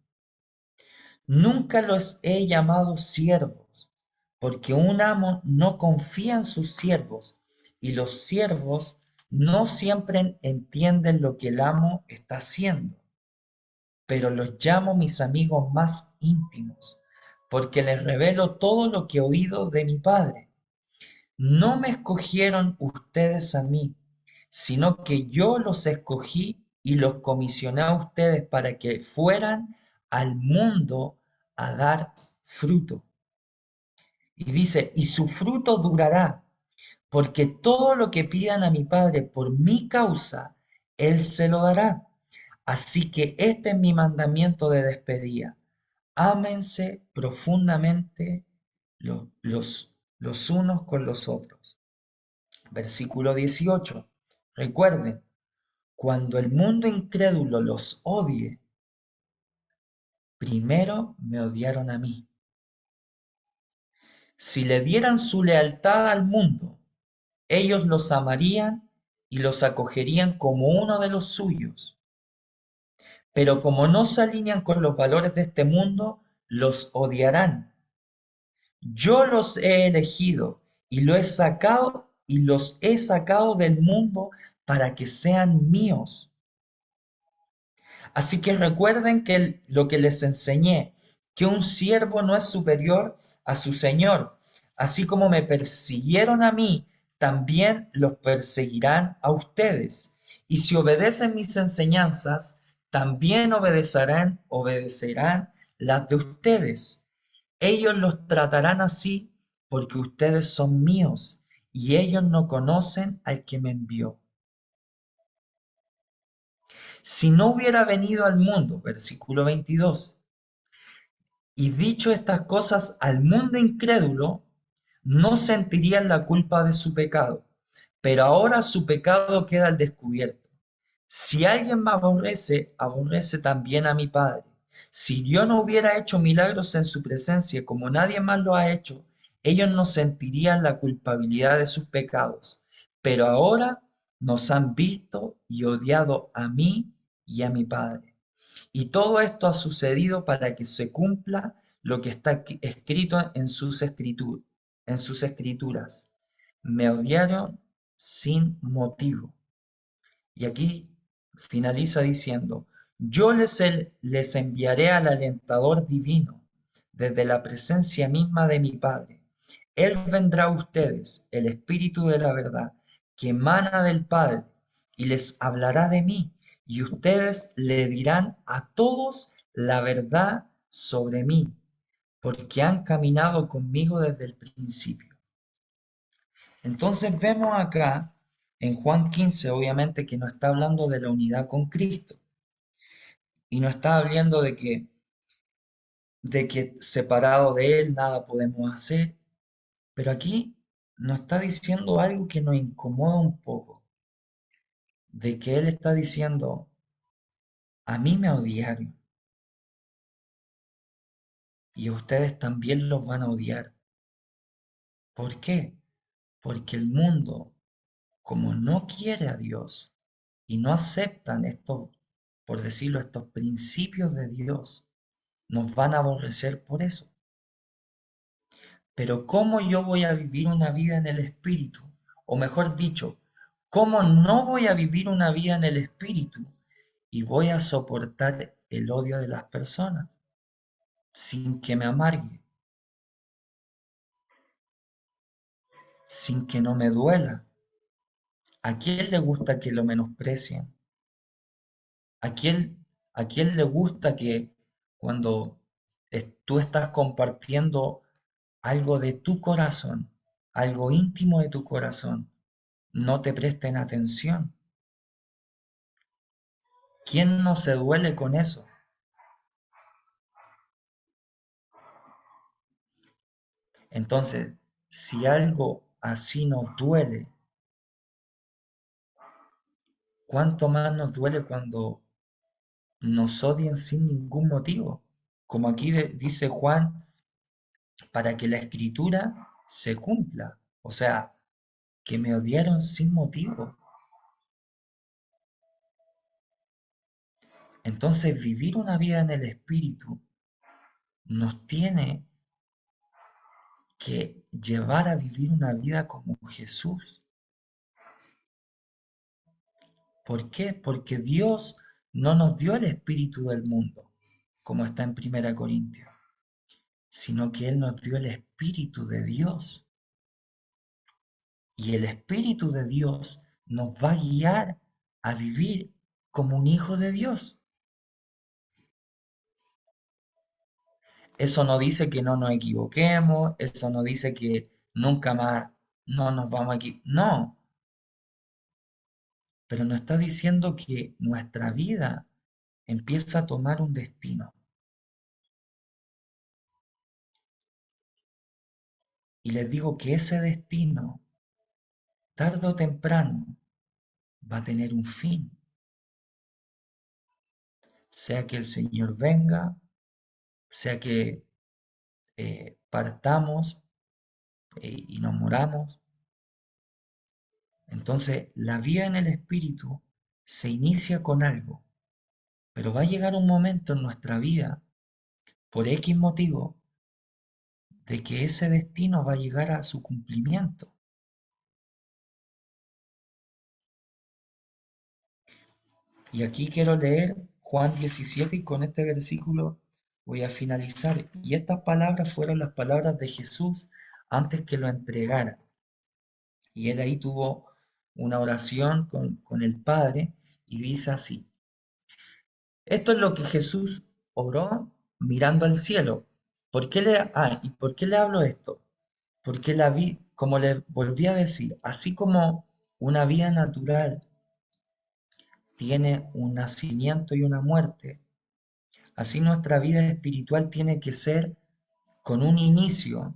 Nunca los he llamado siervos, porque un amo no confía en sus siervos, y los siervos no siempre entienden lo que el amo está haciendo. Pero los llamo mis amigos más íntimos, porque les revelo todo lo que he oído de mi Padre. No me escogieron ustedes a mí, sino que yo los escogí y los comisioné a ustedes para que fueran al mundo a dar fruto. Y dice, y su fruto durará, porque todo lo que pidan a mi Padre por mi causa, Él se lo dará. Así que este es mi mandamiento de despedida. Ámense profundamente los unos con los otros. Versículo 18. Recuerden, cuando el mundo incrédulo los odie, primero me odiaron a mí. Si le dieran su lealtad al mundo, ellos los amarían y los acogerían como uno de los suyos. Pero como no se alinean con los valores de este mundo, los odiarán. Yo los he elegido y los he sacado del mundo para que sean míos. Así que recuerden que lo que les enseñé, que un siervo no es superior a su señor. Así como me persiguieron a mí, también los perseguirán a ustedes. Y si obedecen mis enseñanzas, también obedecerán las de ustedes. Ellos los tratarán así porque ustedes son míos y ellos no conocen al que me envió. Si no hubiera venido al mundo, versículo 22, y dicho estas cosas al mundo incrédulo, no sentirían la culpa de su pecado, pero ahora su pecado queda al descubierto. Si alguien me aborrece, aborrece también a mi Padre. Si yo no hubiera hecho milagros en su presencia como nadie más lo ha hecho, ellos no sentirían la culpabilidad de sus pecados. Pero ahora nos han visto y odiado a mí y a mi Padre. Y todo esto ha sucedido para que se cumpla lo que está escrito en sus escrituras. Me odiaron sin motivo. Y aquí finaliza diciendo, yo les enviaré al alentador divino desde la presencia misma de mi Padre. Él vendrá a ustedes, el Espíritu de la verdad, que emana del Padre, y les hablará de mí, y ustedes le dirán a todos la verdad sobre mí, porque han caminado conmigo desde el principio. Entonces vemos acá en Juan 15, obviamente, que no está hablando de la unidad con Cristo y no está hablando de que separado de Él nada podemos hacer, pero aquí nos está diciendo algo que nos incomoda un poco, de que Él está diciendo, a mí me odiaron y a ustedes también los van a odiar. ¿Por qué? Porque el mundo, como no quiere a Dios y no aceptan estos, por decirlo, estos principios de Dios, nos van a aborrecer por eso. Pero ¿cómo yo voy a vivir una vida en el Espíritu? O mejor dicho, ¿cómo no voy a vivir una vida en el Espíritu y voy a soportar el odio de las personas sin que me amargue, sin que no me duela? ¿A quién le gusta que lo menosprecien? ¿A quién le gusta que cuando tú estás compartiendo algo de tu corazón, algo íntimo de tu corazón, no te presten atención? ¿Quién no se duele con eso? Entonces, si algo así nos duele, ¿cuánto más nos duele cuando nos odian sin ningún motivo? Como aquí dice Juan, para que la escritura se cumpla. O sea, que me odiaron sin motivo. Entonces, vivir una vida en el Espíritu nos tiene que llevar a vivir una vida como Jesús. ¿Por qué? Porque Dios no nos dio el espíritu del mundo, como está en Primera Corintios, sino que Él nos dio el espíritu de Dios. Y el espíritu de Dios nos va a guiar a vivir como un hijo de Dios. Eso no dice que no nos equivoquemos, eso no dice que nunca más no nos vamos a equivocar. No, pero nos está diciendo que nuestra vida empieza a tomar un destino. Y les digo que ese destino, tarde o temprano, va a tener un fin. Sea que el Señor venga, sea que partamos y nos moramos. Entonces, la vida en el Espíritu se inicia con algo, pero va a llegar un momento en nuestra vida, por X motivo, de que ese destino va a llegar a su cumplimiento. Y aquí quiero leer Juan 17 y con este versículo voy a finalizar. Y estas palabras fueron las palabras de Jesús antes que lo entregara. Y él ahí tuvo una oración con el Padre y dice así. Esto es lo que Jesús oró mirando al cielo. ¿Y por qué le hablo esto? Porque la vi, como le volví a decir, así como una vida natural tiene un nacimiento y una muerte, así nuestra vida espiritual tiene que ser con un inicio,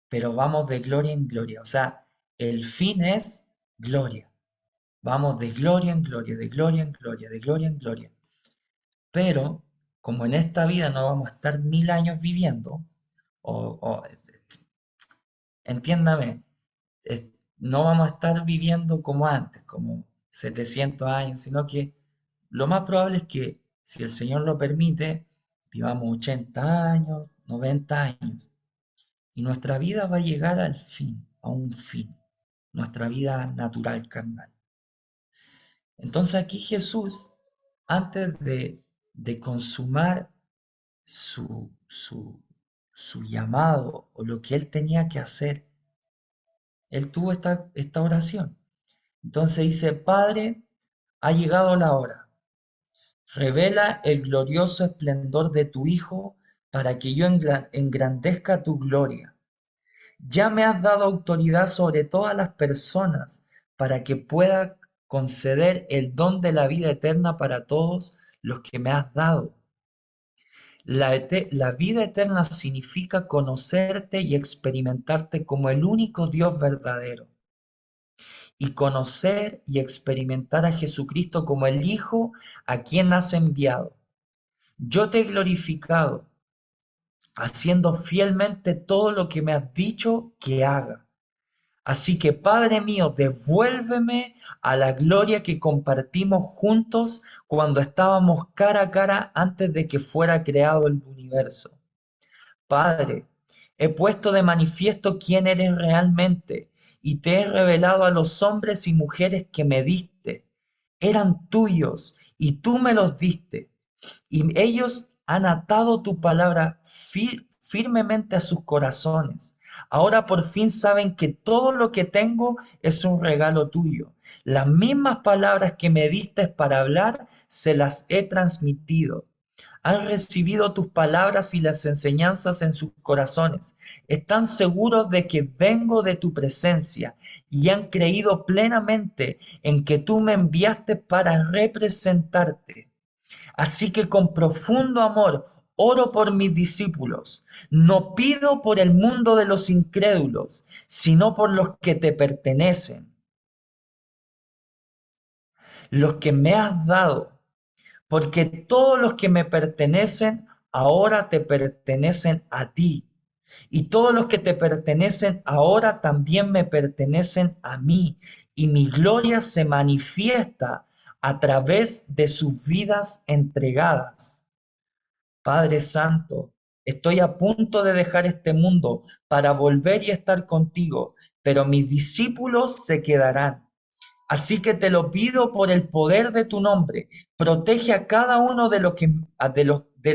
pero vamos de gloria en gloria. O sea, el fin es gloria. Vamos de gloria en gloria, de gloria en gloria, de gloria en gloria. Pero como en esta vida no vamos a estar 1000 años viviendo, o entiéndame, no vamos a estar viviendo como antes, como 700 años, sino que lo más probable es que si el Señor lo permite, vivamos 80 años, 90 años, y nuestra vida va a llegar al fin, a un fin, nuestra vida natural, carnal. Entonces aquí Jesús, antes de consumar su llamado o lo que él tenía que hacer, él tuvo esta oración. Entonces dice, Padre, ha llegado la hora. Revela el glorioso esplendor de tu Hijo para que yo engrandezca tu gloria. Ya me has dado autoridad sobre todas las personas para que pueda conceder el don de la vida eterna para todos los que me has dado. La vida eterna significa conocerte y experimentarte como el único Dios verdadero y conocer y experimentar a Jesucristo como el Hijo a quien has enviado. Yo te he glorificado, haciendo fielmente todo lo que me has dicho que haga. Así que, Padre mío, devuélveme a la gloria que compartimos juntos cuando estábamos cara a cara antes de que fuera creado el universo. Padre, he puesto de manifiesto quién eres realmente y te he revelado a los hombres y mujeres que me diste. Eran tuyos y tú me los diste y ellos han atado tu palabra firmemente a sus corazones. Ahora por fin saben que todo lo que tengo es un regalo tuyo. Las mismas palabras que me diste para hablar, se las he transmitido. Han recibido tus palabras y las enseñanzas en sus corazones. Están seguros de que vengo de tu presencia y han creído plenamente en que tú me enviaste para representarte. Así que con profundo amor oro por mis discípulos. No pido por el mundo de los incrédulos, sino por los que te pertenecen, los que me has dado, porque todos los que me pertenecen ahora te pertenecen a ti. Y todos los que te pertenecen ahora también me pertenecen a mí. Y mi gloria se manifiesta a través de sus vidas entregadas. Padre Santo, estoy a punto de dejar este mundo para volver y estar contigo, pero mis discípulos se quedarán. Así que te lo pido por el poder de tu nombre. Protege a cada uno de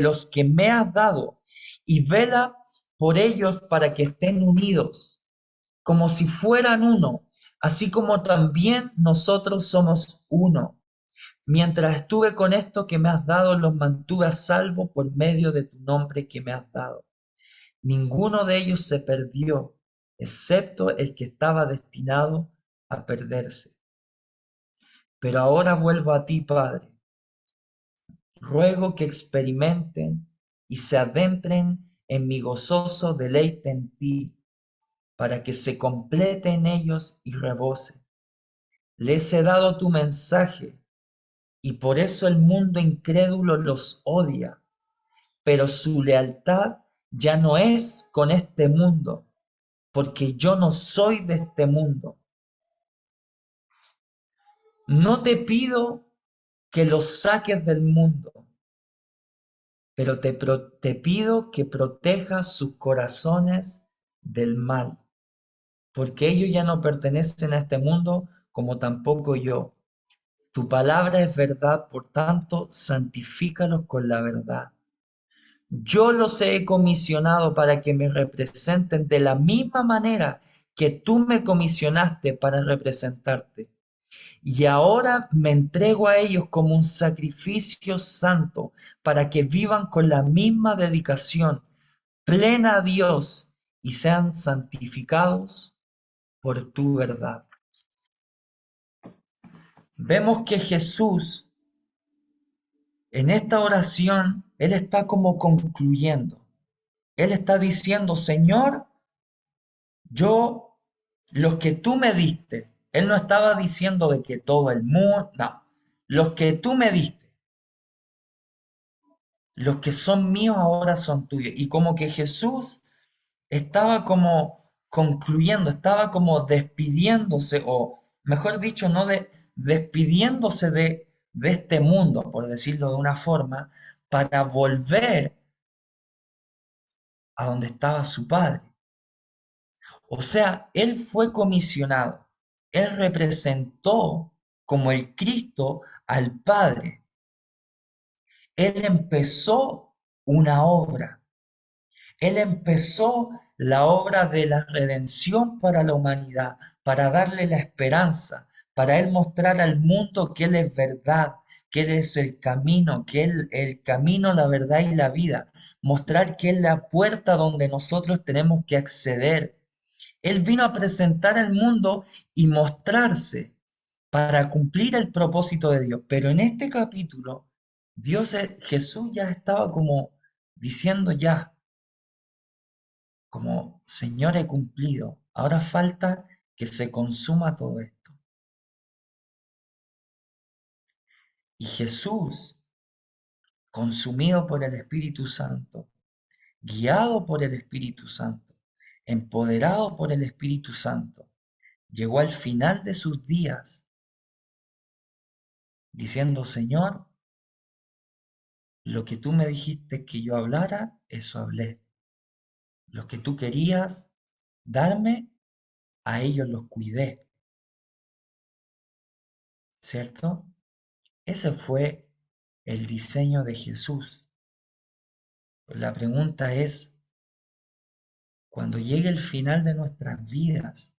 los que me has dado y vela por ellos para que estén unidos, como si fueran uno, así como también nosotros somos uno. Mientras estuve con esto que me has dado, los mantuve a salvo por medio de tu nombre que me has dado. Ninguno de ellos se perdió, excepto el que estaba destinado a perderse. Pero ahora vuelvo a ti, Padre. Ruego que experimenten y se adentren en mi gozoso deleite en ti, para que se complete en ellos y rebose. Les he dado tu mensaje, y por eso el mundo incrédulo los odia, pero su lealtad ya no es con este mundo, porque yo no soy de este mundo. No te pido que los saques del mundo, pero te pido que protejas sus corazones del mal, porque ellos ya no pertenecen a este mundo como tampoco yo. Tu palabra es verdad, por tanto, santifícalos con la verdad. Yo los he comisionado para que me representen de la misma manera que tú me comisionaste para representarte. Y ahora me entrego a ellos como un sacrificio santo para que vivan con la misma dedicación plena a Dios y sean santificados por tu verdad. Vemos que Jesús en esta oración, Él está como concluyendo. Él está diciendo, Señor, yo, los que tú me diste, Él no estaba diciendo de que todo el mundo, no, los que tú me diste, los que son míos ahora son tuyos. Y como que Jesús estaba como concluyendo, estaba como despidiéndose, o mejor dicho, no despidiéndose de este mundo, por decirlo de una forma, para volver a donde estaba su padre. O sea, él fue comisionado, él representó como el Cristo al Padre. Él empezó una obra, él empezó la obra de la redención para la humanidad, para darle la esperanza, para él mostrar al mundo que él es verdad, que él es el camino, que él el camino, la verdad y la vida, mostrar que él es la puerta donde nosotros tenemos que acceder. Él vino a presentar al mundo y mostrarse para cumplir el propósito de Dios. Pero en este capítulo, Jesús ya estaba como diciendo ya, como Señor he cumplido. Ahora falta que se consuma todo esto. Y Jesús, consumido por el Espíritu Santo, guiado por el Espíritu Santo, empoderado por el Espíritu Santo, llegó al final de sus días diciendo, Señor, lo que tú me dijiste que yo hablara, eso hablé. Lo que tú querías darme, a ellos los cuidé, ¿cierto? Ese fue el diseño de Jesús. La pregunta es, cuando llegue el final de nuestras vidas,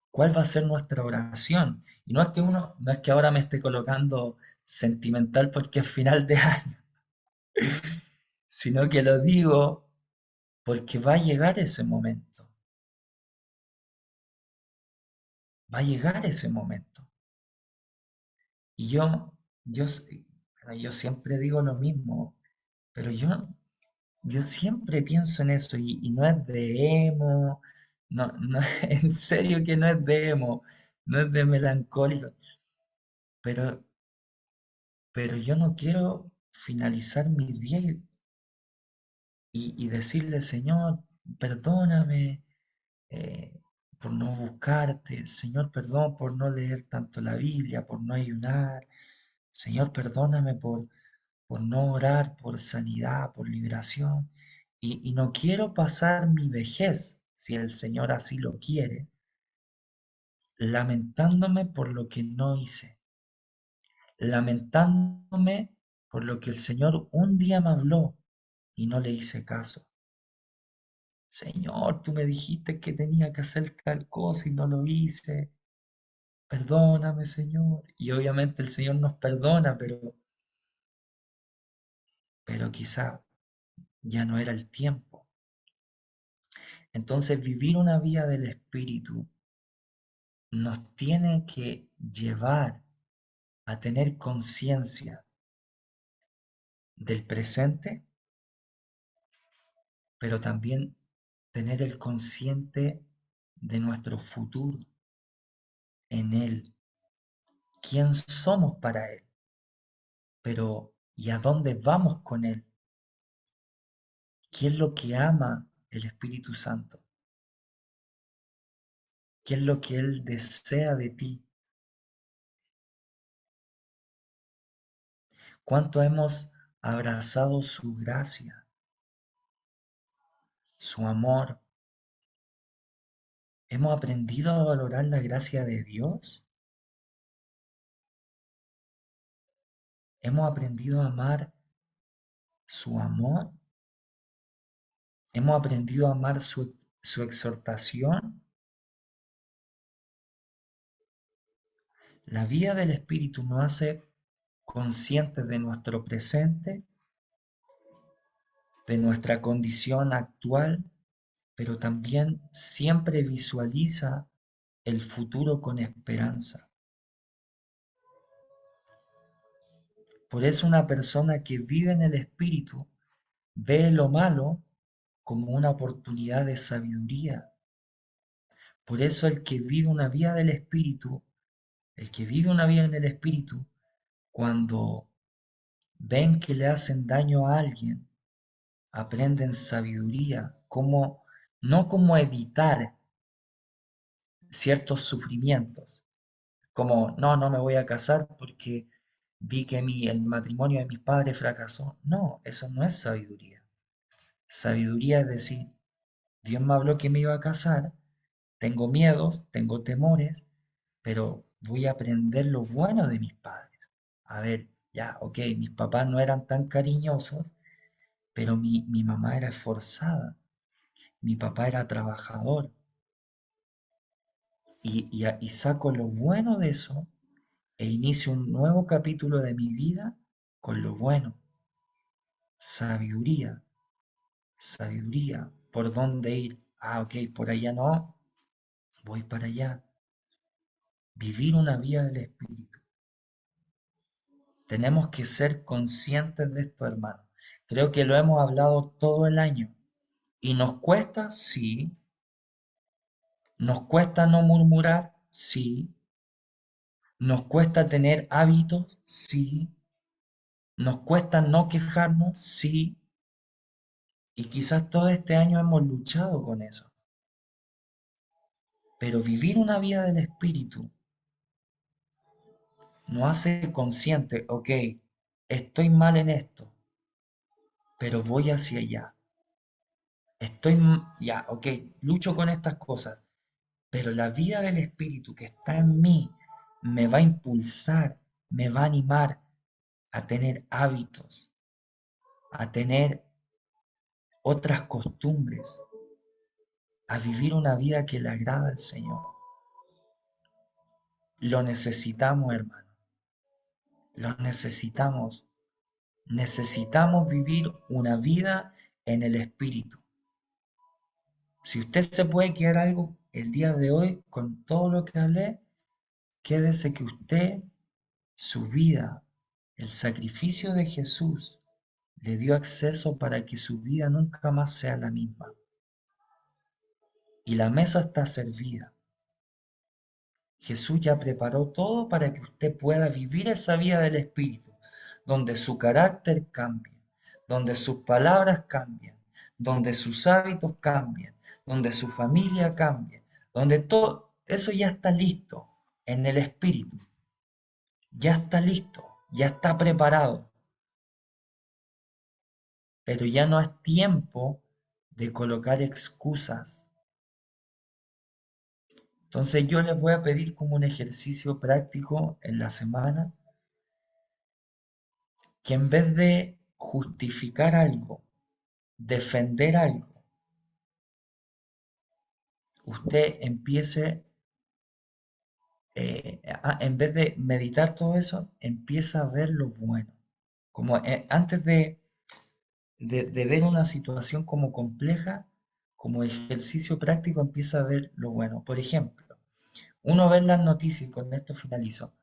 ¿cuál va a ser nuestra oración? Y no es que ahora me esté colocando sentimental porque es final de año, sino que lo digo porque va a llegar ese momento, va a llegar ese momento. Y yo, bueno, yo siempre digo lo mismo, pero yo siempre pienso en eso y no es de emo, no, en serio que no es de emo, no es de melancólico, pero, pero yo no quiero finalizar mi día y decirle, Señor, perdóname eh, por no buscarte, Señor, perdón por no leer tanto la Biblia, por no ayunar, Señor, perdóname por no orar por sanidad, por liberación. Y no quiero pasar mi vejez, si el Señor así lo quiere, lamentándome por lo que no hice, lamentándome por lo que el Señor un día me habló y no le hice caso. Señor, tú me dijiste que tenía que hacer tal cosa y no lo hice. Perdóname, Señor. Y obviamente el Señor nos perdona, pero quizá ya no era el tiempo. Entonces, vivir una vida del Espíritu nos tiene que llevar a tener conciencia del presente, pero también tener el consciente de nuestro futuro en Él, quién somos para Él, pero ¿y a dónde vamos con Él? ¿Qué es lo que ama el Espíritu Santo? ¿Qué es lo que Él desea de ti? ¿Cuánto hemos abrazado su gracia, su amor? ¿Hemos aprendido a valorar la gracia de Dios? ¿Hemos aprendido a amar su amor? ¿Hemos aprendido a amar su exhortación? La vida del Espíritu nos hace conscientes de nuestro presente, de nuestra condición actual, pero también siempre visualiza el futuro con esperanza. Por eso una persona que vive en el Espíritu ve lo malo como una oportunidad de sabiduría. Por eso el que vive una vida del Espíritu, el que vive una vida en el Espíritu, cuando ven que le hacen daño a alguien, aprenden sabiduría, no cómo evitar ciertos sufrimientos, Como, no, no me voy a casar porque vi que el matrimonio de mis padres fracasó. No, eso no es sabiduría. Sabiduría es decir, Dios me habló que me iba a casar, tengo miedos, tengo temores, pero voy a aprender lo bueno de mis padres. A ver, ya, ok, mis papás no eran tan cariñosos, pero mi mamá era esforzada, mi papá era trabajador, y saco lo bueno de eso e inicio un nuevo capítulo de mi vida con lo bueno. Sabiduría, sabiduría, ¿por dónde ir? Ah, ok, por allá no, voy para allá. Vivir una vida del Espíritu. Tenemos que ser conscientes de esto, hermano. Creo que lo hemos hablado todo el año. ¿Y nos cuesta? Sí. ¿Nos cuesta no murmurar? Sí. ¿Nos cuesta tener hábitos? Sí. ¿Nos cuesta no quejarnos? Sí. Y quizás todo este año hemos luchado con eso. Pero vivir una vida del Espíritu nos hace consciente, ok, estoy mal en esto, pero voy hacia allá. Ya, ok, lucho con estas cosas, pero la vida del Espíritu que está en mí me va a impulsar, me va a animar a tener hábitos, a tener otras costumbres, a vivir una vida que le agrada al Señor. Lo necesitamos, hermano, lo necesitamos. Necesitamos vivir una vida en el Espíritu. Si usted se puede quedar algo el día de hoy con todo lo que hablé, quédese que usted, su vida, el sacrificio de Jesús, le dio acceso para que su vida nunca más sea la misma. Y la mesa está servida. Jesús ya preparó todo para que usted pueda vivir esa vida del Espíritu, donde su carácter cambie, donde sus palabras cambien, donde sus hábitos cambien, donde su familia cambie, donde todo eso ya está listo en el Espíritu, ya está listo, ya está preparado, pero ya no es tiempo de colocar excusas. Entonces yo les voy a pedir como un ejercicio práctico en la semana que en vez de justificar algo, defender algo, usted empiece, en vez de meditar todo eso, empieza a ver lo bueno. Como antes de ver una situación como compleja, como ejercicio práctico, empieza a ver lo bueno. Por ejemplo, uno ve en las noticias, y con esto finalizo,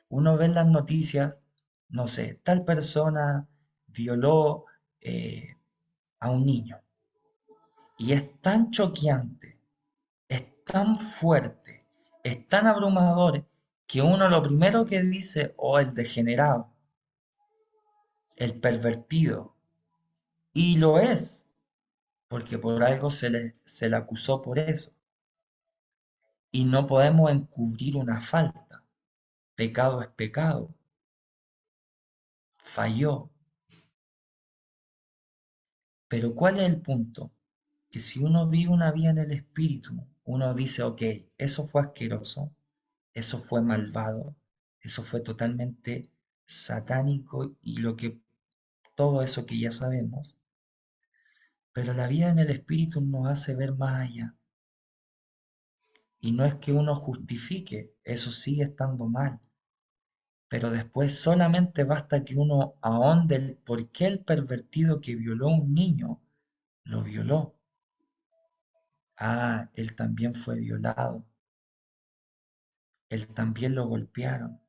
uno ve en las noticias, no sé, tal persona violó a un niño. Y es tan choqueante, es tan fuerte, es tan abrumador que uno lo primero que dice, oh, el degenerado, el pervertido. Y lo es, porque por algo se le acusó por eso. Y no podemos encubrir una falta. Pecado es pecado. Falló. Pero ¿cuál es el punto? Que si uno vive una vida en el espíritu, uno dice, ok, eso fue asqueroso, eso fue malvado, eso fue totalmente satánico y todo eso que ya sabemos, pero la vida en el espíritu nos hace ver más allá. Y no es que uno justifique, eso sigue estando mal, pero después solamente basta que uno ahonde el por qué el pervertido que violó a un niño lo violó. Ah, él también fue violado, él también lo golpearon,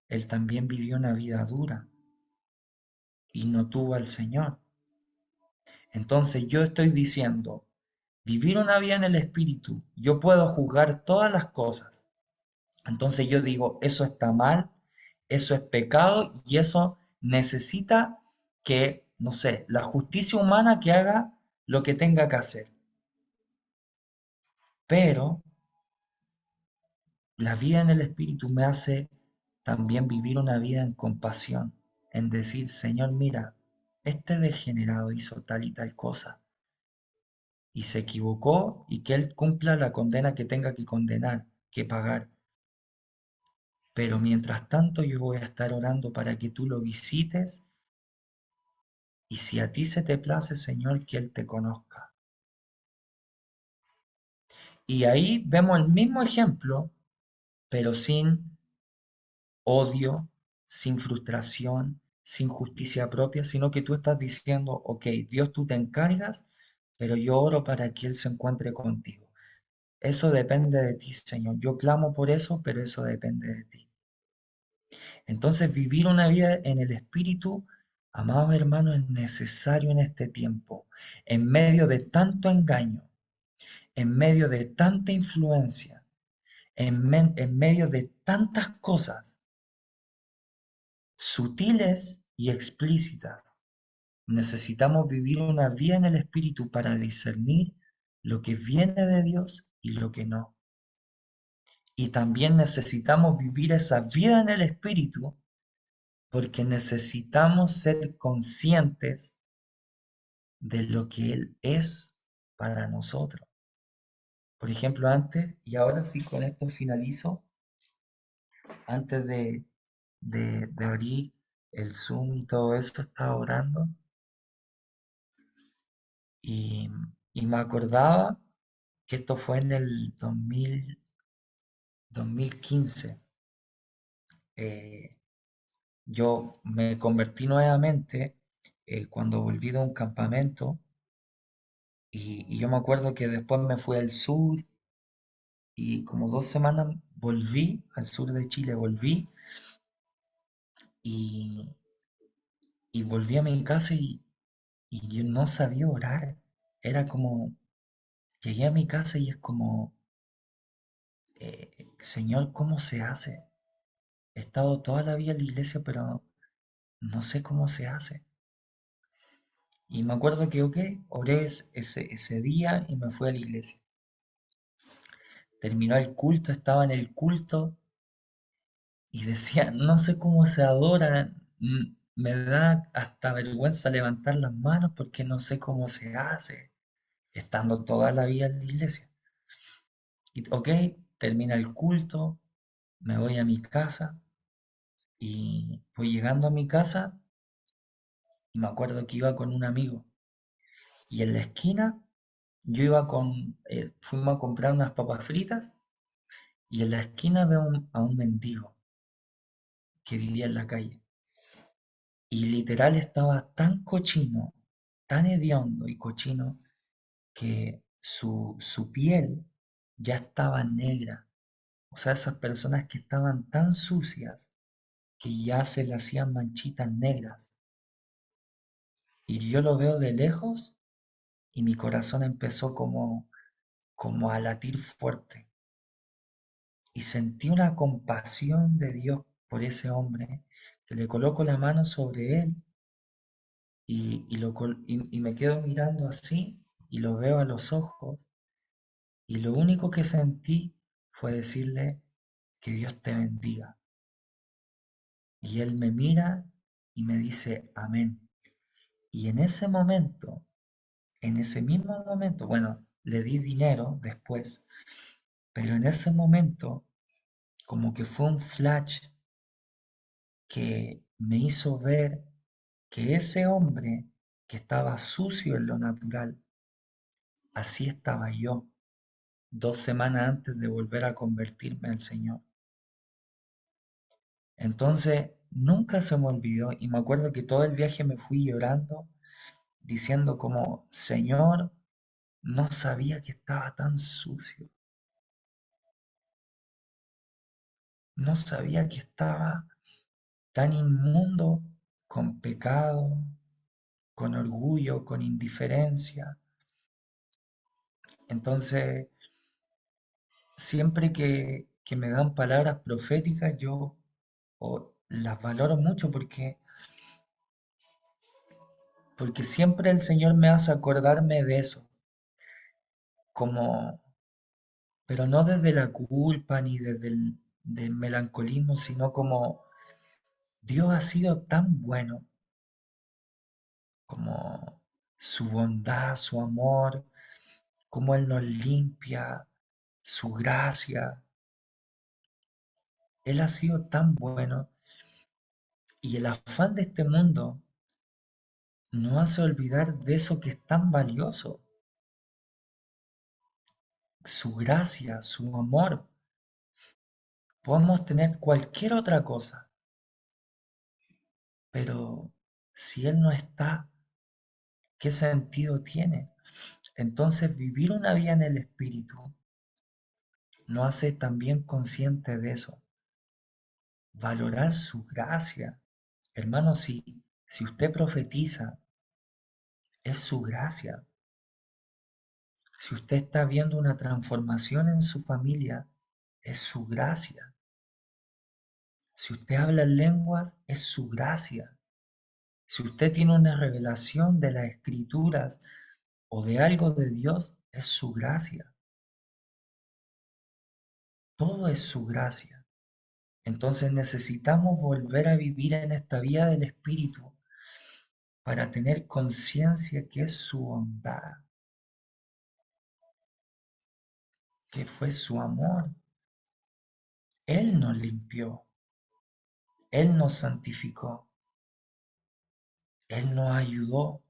él también vivió una vida dura y no tuvo al Señor. Entonces yo estoy diciendo, vivir una vida en el Espíritu, yo puedo juzgar todas las cosas. Entonces yo digo, eso está mal, eso es pecado y eso necesita que, no sé, la justicia humana que haga lo que tenga que hacer. Pero La vida en el Espíritu me hace también vivir una vida en compasión, en decir, Señor, mira, este degenerado hizo tal y tal cosa y se equivocó y que Él cumpla la condena que tenga que condenar, que pagar. Pero mientras tanto yo voy a estar orando para que tú lo visites y si a ti se te place, Señor, que Él te conozca. Y ahí vemos el mismo ejemplo, pero sin odio, sin frustración, sin justicia propia, sino que tú estás diciendo, ok, Dios, tú te encargas, pero yo oro para que Él se encuentre contigo. Eso depende de ti, Señor. Yo clamo por eso, pero eso depende de ti. Entonces, vivir una vida en el Espíritu, amados hermanos, es necesario en este tiempo, en medio de tanto engaño, en medio de tanta influencia, en medio de tantas cosas sutiles y explícitas. Necesitamos vivir una vida en el Espíritu para discernir lo que viene de Dios y lo que no. Y también necesitamos vivir esa vida en el Espíritu porque necesitamos ser conscientes de lo que Él es para nosotros. Por ejemplo, antes, y ahora sí con esto finalizo, antes de abrir el Zoom y todo eso, estaba orando y, y me acordaba que esto fue en el 2015. eh, yo me convertí nuevamente cuando volví de un campamento y yo me acuerdo que después me fui al sur y como 2 semanas volví al sur de Chile, volví y, y volví a mi casa y yo no sabía orar. Era como, llegué a mi casa y es como, Señor, ¿cómo se hace? He estado toda la vida en la iglesia, pero no sé cómo se hace. Y me acuerdo que, ok, oré ese día y me fui a la iglesia. Terminó el culto, estaba en el culto y decía, no sé cómo se adora, me da hasta vergüenza levantar las manos porque no sé cómo se hace, estando toda la vida en la iglesia. Y ok, termina el culto, me voy a mi casa y voy llegando a mi casa y me acuerdo que iba con un amigo y en la esquina yo iba fuimos a comprar unas papas fritas y en la esquina veo a un mendigo que vivía en la calle. Y literal estaba tan cochino, tan hediondo y cochino, que su piel ya estaba negra. O sea, esas personas que estaban tan sucias que ya se le hacían manchitas negras. Y yo lo veo de lejos y mi corazón empezó como a latir fuerte. Y sentí una compasión de Dios por ese hombre, que le coloco la mano sobre él y me quedo mirando así y lo veo a los ojos y lo único que sentí fue decirle que Dios te bendiga. Y él me mira y me dice amén. Y en ese momento, en ese mismo momento, bueno, le di dinero después, pero en ese momento como que fue un flash que me hizo ver que ese hombre que estaba sucio en lo natural, así estaba yo 2 semanas antes de volver a convertirme al Señor. Entonces, nunca se me olvidó y me acuerdo que todo el viaje me fui llorando, diciendo como, Señor, no sabía que estaba tan sucio, no sabía que estaba tan inmundo, con pecado, con orgullo, con indiferencia. Entonces, siempre que me dan palabras proféticas, yo las valoro mucho porque siempre el Señor me hace acordarme de eso, como, pero no desde la culpa ni desde del melancolismo, sino como Dios ha sido tan bueno, como su bondad, su amor, como Él nos limpia, su gracia. Él ha sido tan bueno y el afán de este mundo nos hace olvidar de eso que es tan valioso, su gracia, su amor. Podemos tener cualquier otra cosa, pero si Él no está, ¿qué sentido tiene? Entonces vivir una vida en el Espíritu nos hace también consciente de eso, valorar su gracia. Hermano, si usted profetiza, es su gracia. Si usted está viendo una transformación en su familia, es su gracia. Si usted habla en lenguas, es su gracia. Si usted tiene una revelación de las escrituras o de algo de Dios, es su gracia. Todo es su gracia. Entonces necesitamos volver a vivir en esta vida del Espíritu para tener conciencia que es su bondad, que fue su amor. Él nos limpió, Él nos santificó, Él nos ayudó,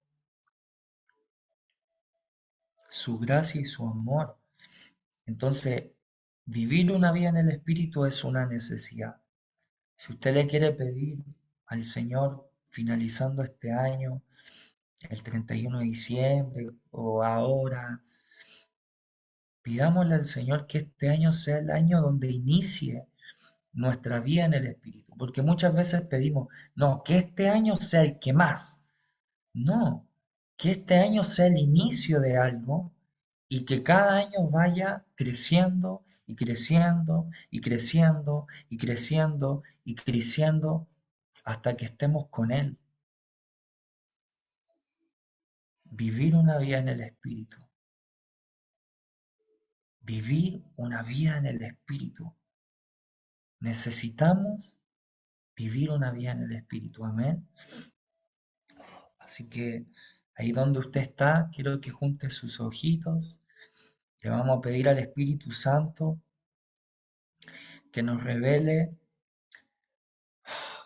su gracia y su amor. Entonces, vivir una vida en el Espíritu es una necesidad. Si usted le quiere pedir al Señor, finalizando este año, el 31 de diciembre o ahora, pidámosle al Señor que este año sea el año donde inicie nuestra vida en el Espíritu, porque muchas veces pedimos, no, que este año sea el que más, no, que este año sea el inicio de algo y que cada año vaya creciendo y creciendo y creciendo y creciendo y creciendo hasta que estemos con Él. Vivir una vida en el Espíritu, vivir una vida en el Espíritu. Necesitamos vivir una vida en el Espíritu, amén. Así que ahí donde usted está, quiero que junte sus ojitos. Le vamos a pedir al Espíritu Santo que nos revele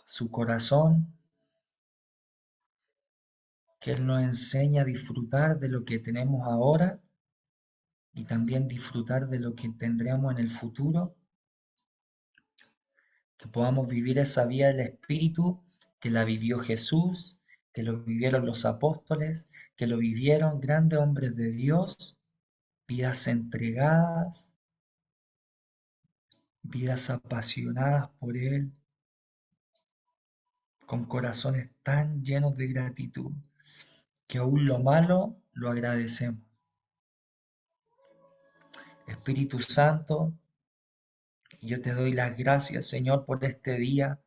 su corazón, que Él nos enseñe a disfrutar de lo que tenemos ahora y también disfrutar de lo que tendremos en el futuro, que podamos vivir esa vida del Espíritu que la vivió Jesús, que lo vivieron los apóstoles, que lo vivieron grandes hombres de Dios, vidas entregadas, vidas apasionadas por Él, con corazones tan llenos de gratitud, que aún lo malo lo agradecemos. Espíritu Santo, yo te doy las gracias, Señor, por este día.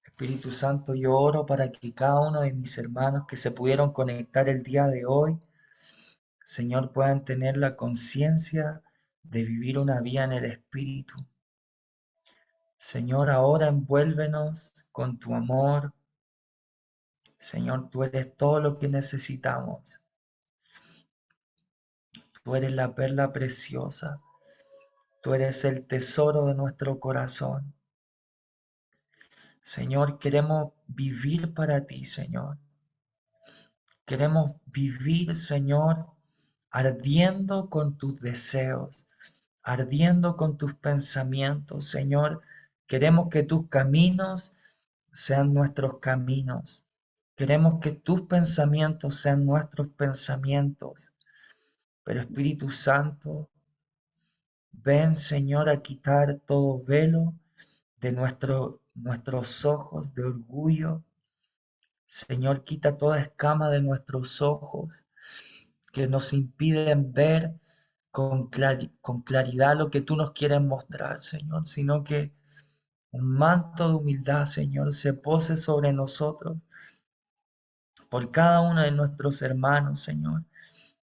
Espíritu Santo, yo oro para que cada uno de mis hermanos que se pudieron conectar el día de hoy, Señor, puedan tener la conciencia de vivir una vida en el Espíritu. Señor, ahora envuélvenos con tu amor. Señor, tú eres todo lo que necesitamos. Tú eres la perla preciosa. Tú eres el tesoro de nuestro corazón. Señor, queremos vivir para ti, Señor. Queremos vivir, Señor, ardiendo con tus deseos, ardiendo con tus pensamientos, Señor. Queremos que tus caminos sean nuestros caminos. Queremos que tus pensamientos sean nuestros pensamientos. Pero Espíritu Santo, ven, Señor, a quitar todo velo de nuestros ojos de orgullo. Señor, quita toda escama de nuestros ojos que nos impiden ver con claridad lo que tú nos quieres mostrar, Señor, sino que un manto de humildad, Señor, se pose sobre nosotros por cada uno de nuestros hermanos, Señor,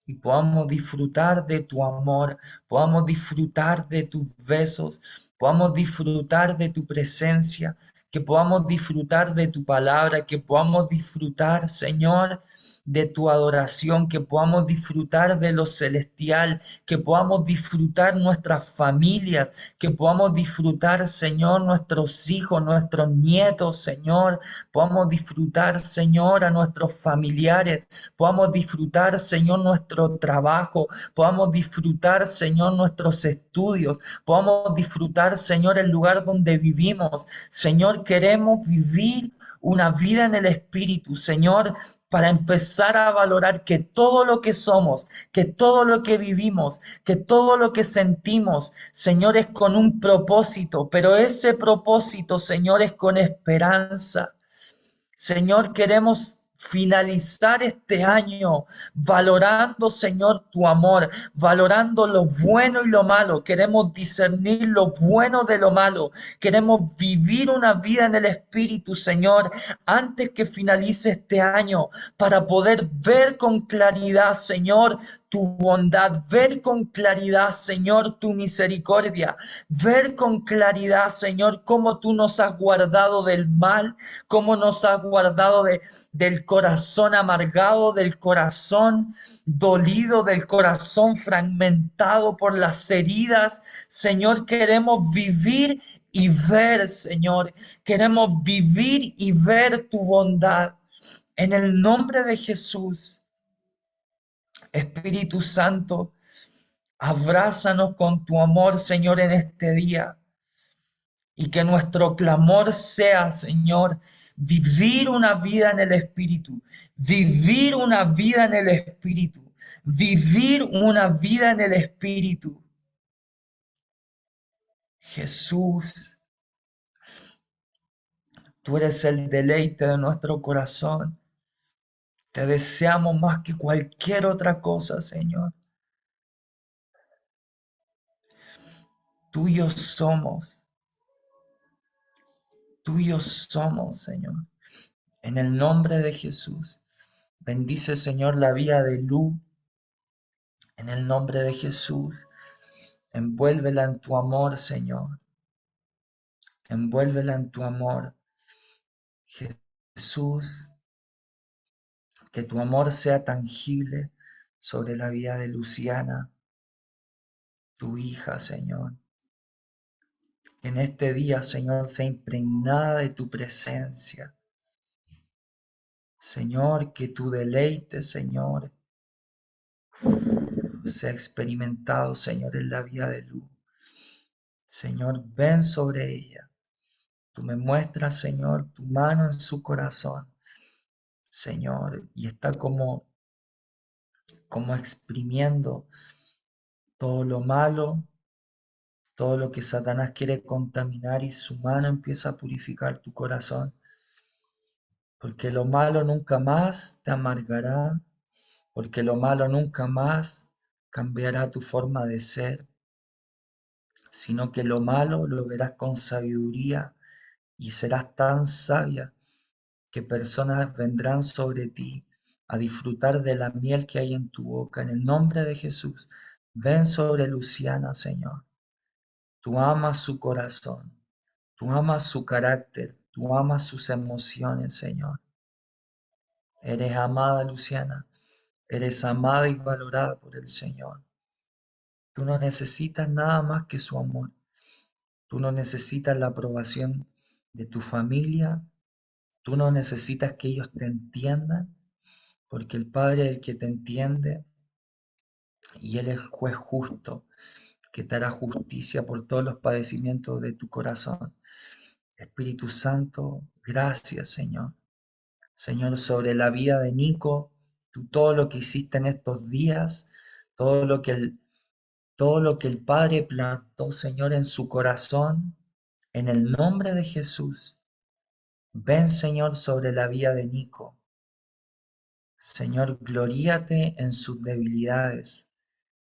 y podamos disfrutar de tu amor, podamos disfrutar de tus besos, podamos disfrutar de tu presencia, que podamos disfrutar de tu palabra, que podamos disfrutar, Señor, de tu adoración, que podamos disfrutar de lo celestial, que podamos disfrutar nuestras familias, que podamos disfrutar, Señor, nuestros hijos, nuestros nietos, Señor, podamos disfrutar, Señor, a nuestros familiares, podamos disfrutar, Señor, nuestro trabajo, podamos disfrutar, Señor, nuestros estudios, podamos disfrutar, Señor, el lugar donde vivimos. Señor, queremos vivir una vida en el Espíritu, Señor, para empezar a valorar que todo lo que somos, que todo lo que vivimos, que todo lo que sentimos, Señor, es con un propósito, pero ese propósito, Señor, es con esperanza. Señor, queremos finalizar este año valorando, Señor, tu amor, valorando lo bueno y lo malo. Queremos discernir lo bueno de lo malo. Queremos vivir una vida en el Espíritu, Señor, antes que finalice este año, para poder ver con claridad, Señor, tu bondad, ver con claridad, Señor, tu misericordia, ver con claridad, Señor, cómo tú nos has guardado del mal, cómo nos has guardado del corazón amargado, del corazón dolido, del corazón fragmentado por las heridas. Señor, queremos vivir y ver, Señor, queremos vivir y ver tu bondad. En el nombre de Jesús, Espíritu Santo, abrázanos con tu amor, Señor, en este día. Y que nuestro clamor sea, Señor, vivir una vida en el Espíritu, vivir una vida en el Espíritu, vivir una vida en el Espíritu. Jesús, tú eres el deleite de nuestro corazón. Te deseamos más que cualquier otra cosa, Señor. Tuyos somos, tuyos somos, Señor. En el nombre de Jesús, bendice, Señor, la vida de Lu. En el nombre de Jesús, envuélvela en tu amor, Señor. Envuélvela en tu amor. Jesús, que tu amor sea tangible sobre la vida de Luciana, tu hija, Señor. En este día, Señor, sea impregnada de tu presencia. Señor, que tu deleite, Señor, sea experimentado, Señor, en la vida de Luz. Señor, ven sobre ella. Tú me muestras, Señor, tu mano en su corazón, Señor, y está como exprimiendo todo lo malo, todo lo que Satanás quiere contaminar, y su mano empieza a purificar tu corazón, porque lo malo nunca más te amargará, porque lo malo nunca más cambiará tu forma de ser, sino que lo malo lo verás con sabiduría y serás tan sabia que personas vendrán sobre ti a disfrutar de la miel que hay en tu boca. En el nombre de Jesús, ven sobre Luciana, Señor. Tú amas su corazón, tú amas su carácter, tú amas sus emociones, Señor. Eres amada, Luciana, eres amada y valorada por el Señor. Tú no necesitas nada más que su amor. Tú no necesitas la aprobación de tu familia. Tú no necesitas que ellos te entiendan, porque el Padre es el que te entiende y Él es juez justo, que te hará justicia por todos los padecimientos de tu corazón. Espíritu Santo, gracias, Señor. Señor, sobre la vida de Nico, tú todo lo que hiciste en estos días, todo lo que el Padre plantó, Señor, en su corazón, en el nombre de Jesús, ven, Señor, sobre la vida de Nico. Señor, gloríate en sus debilidades,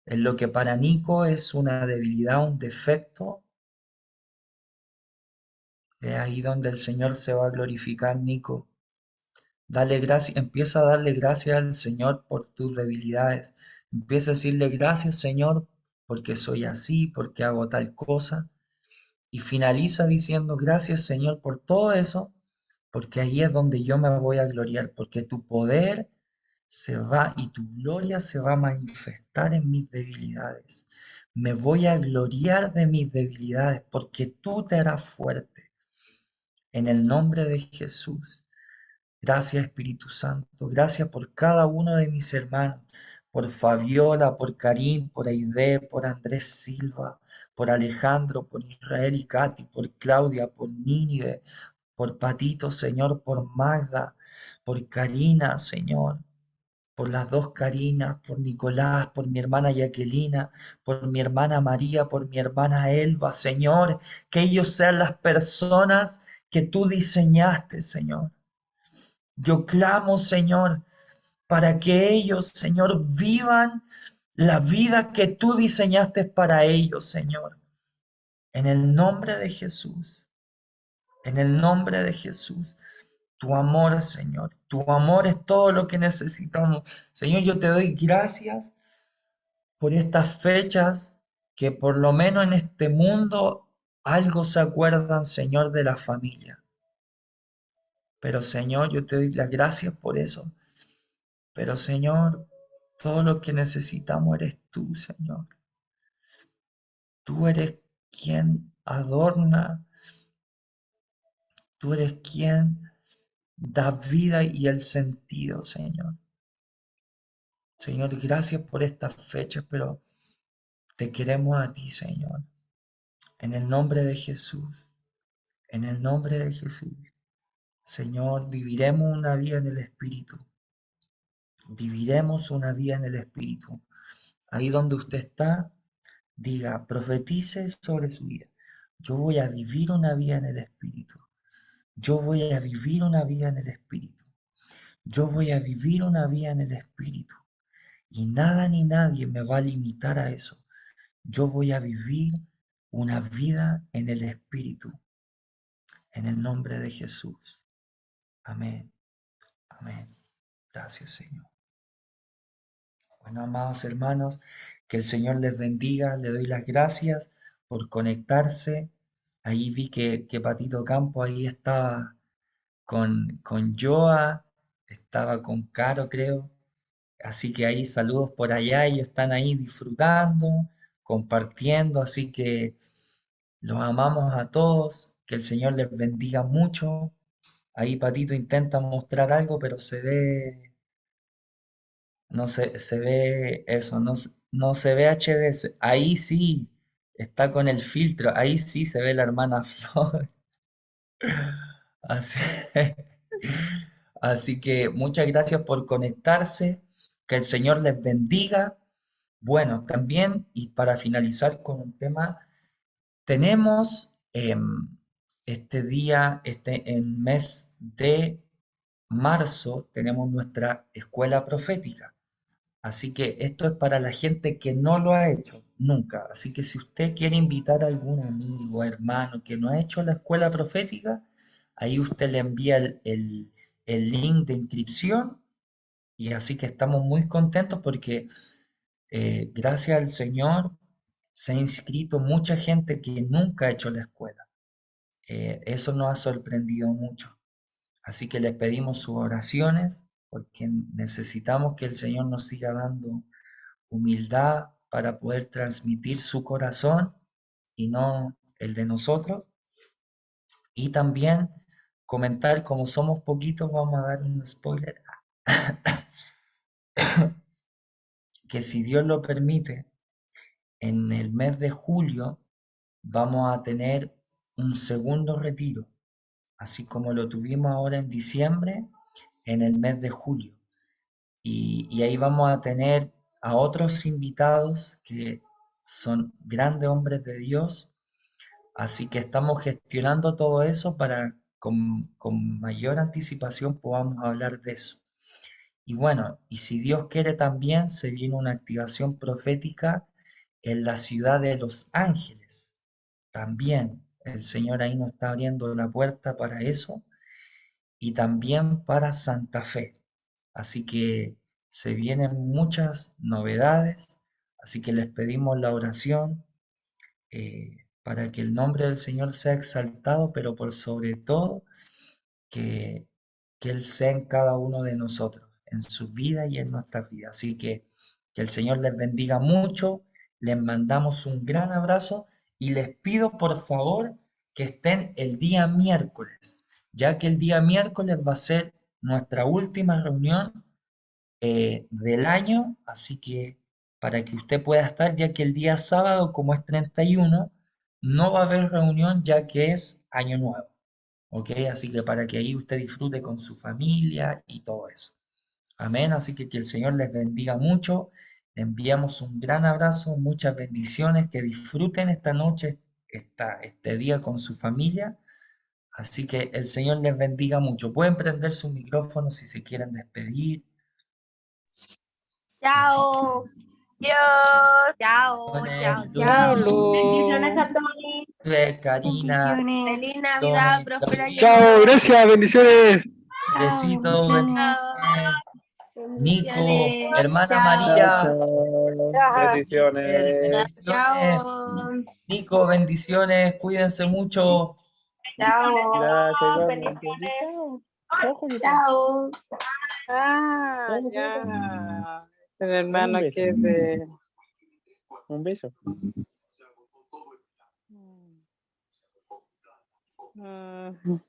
en lo que para Nico es una debilidad, un defecto. Es ahí donde el Señor se va a glorificar, Nico. Dale gracias, empieza a darle gracias al Señor por tus debilidades. Empieza a decirle gracias, Señor, porque soy así, porque hago tal cosa. Y finaliza diciendo gracias, Señor, por todo eso, porque ahí es donde yo me voy a gloriar, porque tu poder se va y tu gloria se va a manifestar en mis debilidades. Me voy a gloriar de mis debilidades, porque tú te harás fuerte. En el nombre de Jesús. Gracias Espíritu Santo, gracias por cada uno de mis hermanos, por Fabiola, por Karim, por Aide, por Andrés Silva, por Alejandro, por Israel y Katy, por Claudia, por Nínive, por Patito, Señor, por Magda, por Karina, Señor, por las dos Karinas, por Nicolás, por mi hermana Jacquelina, por mi hermana María, por mi hermana Elba, Señor, que ellos sean las personas que tú diseñaste, Señor. Yo clamo, Señor, para que ellos, Señor, vivan la vida que tú diseñaste para ellos, Señor. En el nombre de Jesús, en el nombre de Jesús. Tu amor, Señor, tu amor es todo lo que necesitamos. Señor, yo te doy gracias por estas fechas que por lo menos en este mundo algo se acuerdan, Señor, de la familia. Pero, Señor, yo te doy las gracias por eso. Pero Señor, todo lo que necesitamos eres tú, Señor. Tú eres quien adorna, tú eres quien da vida y el sentido, Señor. Señor, gracias por estas fechas, pero te queremos a ti, Señor. En el nombre de Jesús, en el nombre de Jesús. Señor, viviremos una vida en el Espíritu. Viviremos una vida en el Espíritu. Ahí donde usted está, diga, profetice sobre su vida. Yo voy a vivir una vida en el Espíritu. Yo voy a vivir una vida en el Espíritu. Yo voy a vivir una vida en el Espíritu. Y nada ni nadie me va a limitar a eso. Yo voy a vivir una vida en el Espíritu. En el nombre de Jesús. Amén. Amén. Gracias, Señor. Bueno, amados hermanos, que el Señor les bendiga. Le doy las gracias por conectarse. Ahí vi que Patito Campo ahí estaba con Joa, estaba con Caro, creo. Así que ahí saludos por allá, ellos están ahí disfrutando, compartiendo, así que los amamos a todos, que el Señor les bendiga mucho. Ahí Patito intenta mostrar algo, pero se ve, no se ve eso, no se ve HD. Ahí sí está con el filtro, ahí sí se ve la hermana Flor. Así, así que muchas gracias por conectarse, que el Señor les bendiga. Bueno, también, y para finalizar con un tema, tenemos este día, este en mes de marzo, tenemos nuestra escuela profética. Así que esto es para la gente que no lo ha hecho nunca. Así que si usted quiere invitar a algún amigo, hermano que no ha hecho la escuela profética, ahí usted le envía el link de inscripción y así que estamos muy contentos porque gracias al Señor se ha inscrito mucha gente que nunca ha hecho la escuela. Eso nos ha sorprendido mucho. Así que les pedimos sus oraciones porque necesitamos que el Señor nos siga dando humildad para poder transmitir su corazón y no el de nosotros. Y también comentar, como somos poquitos, vamos a dar un spoiler, que si Dios lo permite, en el mes de julio vamos a tener un segundo retiro, así como lo tuvimos ahora en diciembre, en el mes de julio. Y ahí vamos a tener a otros invitados que son grandes hombres de Dios. Así que estamos gestionando todo eso para con mayor anticipación podamos hablar de eso. Y bueno, y si Dios quiere también se viene una activación profética en la ciudad de Los Ángeles. También el Señor ahí nos está abriendo la puerta para eso y también para Santa Fe. Así que se vienen muchas novedades, así que les pedimos la oración para que el nombre del Señor sea exaltado, pero por sobre todo que, que Él sea en cada uno de nosotros, en su vida y en nuestras vidas. Así que el Señor les bendiga mucho, les mandamos un gran abrazo y les pido por favor que estén el día miércoles, ya que el día miércoles va a ser nuestra última reunión del año, así que para que usted pueda estar, ya que el día sábado, como es 31 no va a haber reunión ya que es año nuevo, ¿ok? Así que para que ahí usted disfrute con su familia y todo eso. Amén, así que el Señor les bendiga mucho, le enviamos un gran abrazo, muchas bendiciones, que disfruten esta noche, este día con su familia. Así que el Señor les bendiga mucho. Pueden prender su micrófono si se quieren despedir. Así. Chao. Dios. Chao, chao, Chao, chao. Bendiciones Chao. a todos. Karina, Bendiciones. Feliz Navidad, Tony, próspero año Chao, nuevo. gracias, bendiciones. Chao. besitos, Bendiciones. bendiciones. Nico, Bendiciones. hermana Chao. Chao, María, chao. Chao. Bendiciones. bendiciones. Chao. Nico, bendiciones, cuídense mucho. Chao. Gracias, igualmente. Y Bendiciones. chao. Chao, Juanito. Chao. Ah, Chao, chao. ya. El Dale un hermano beso. que es de... Un beso. Ah, no.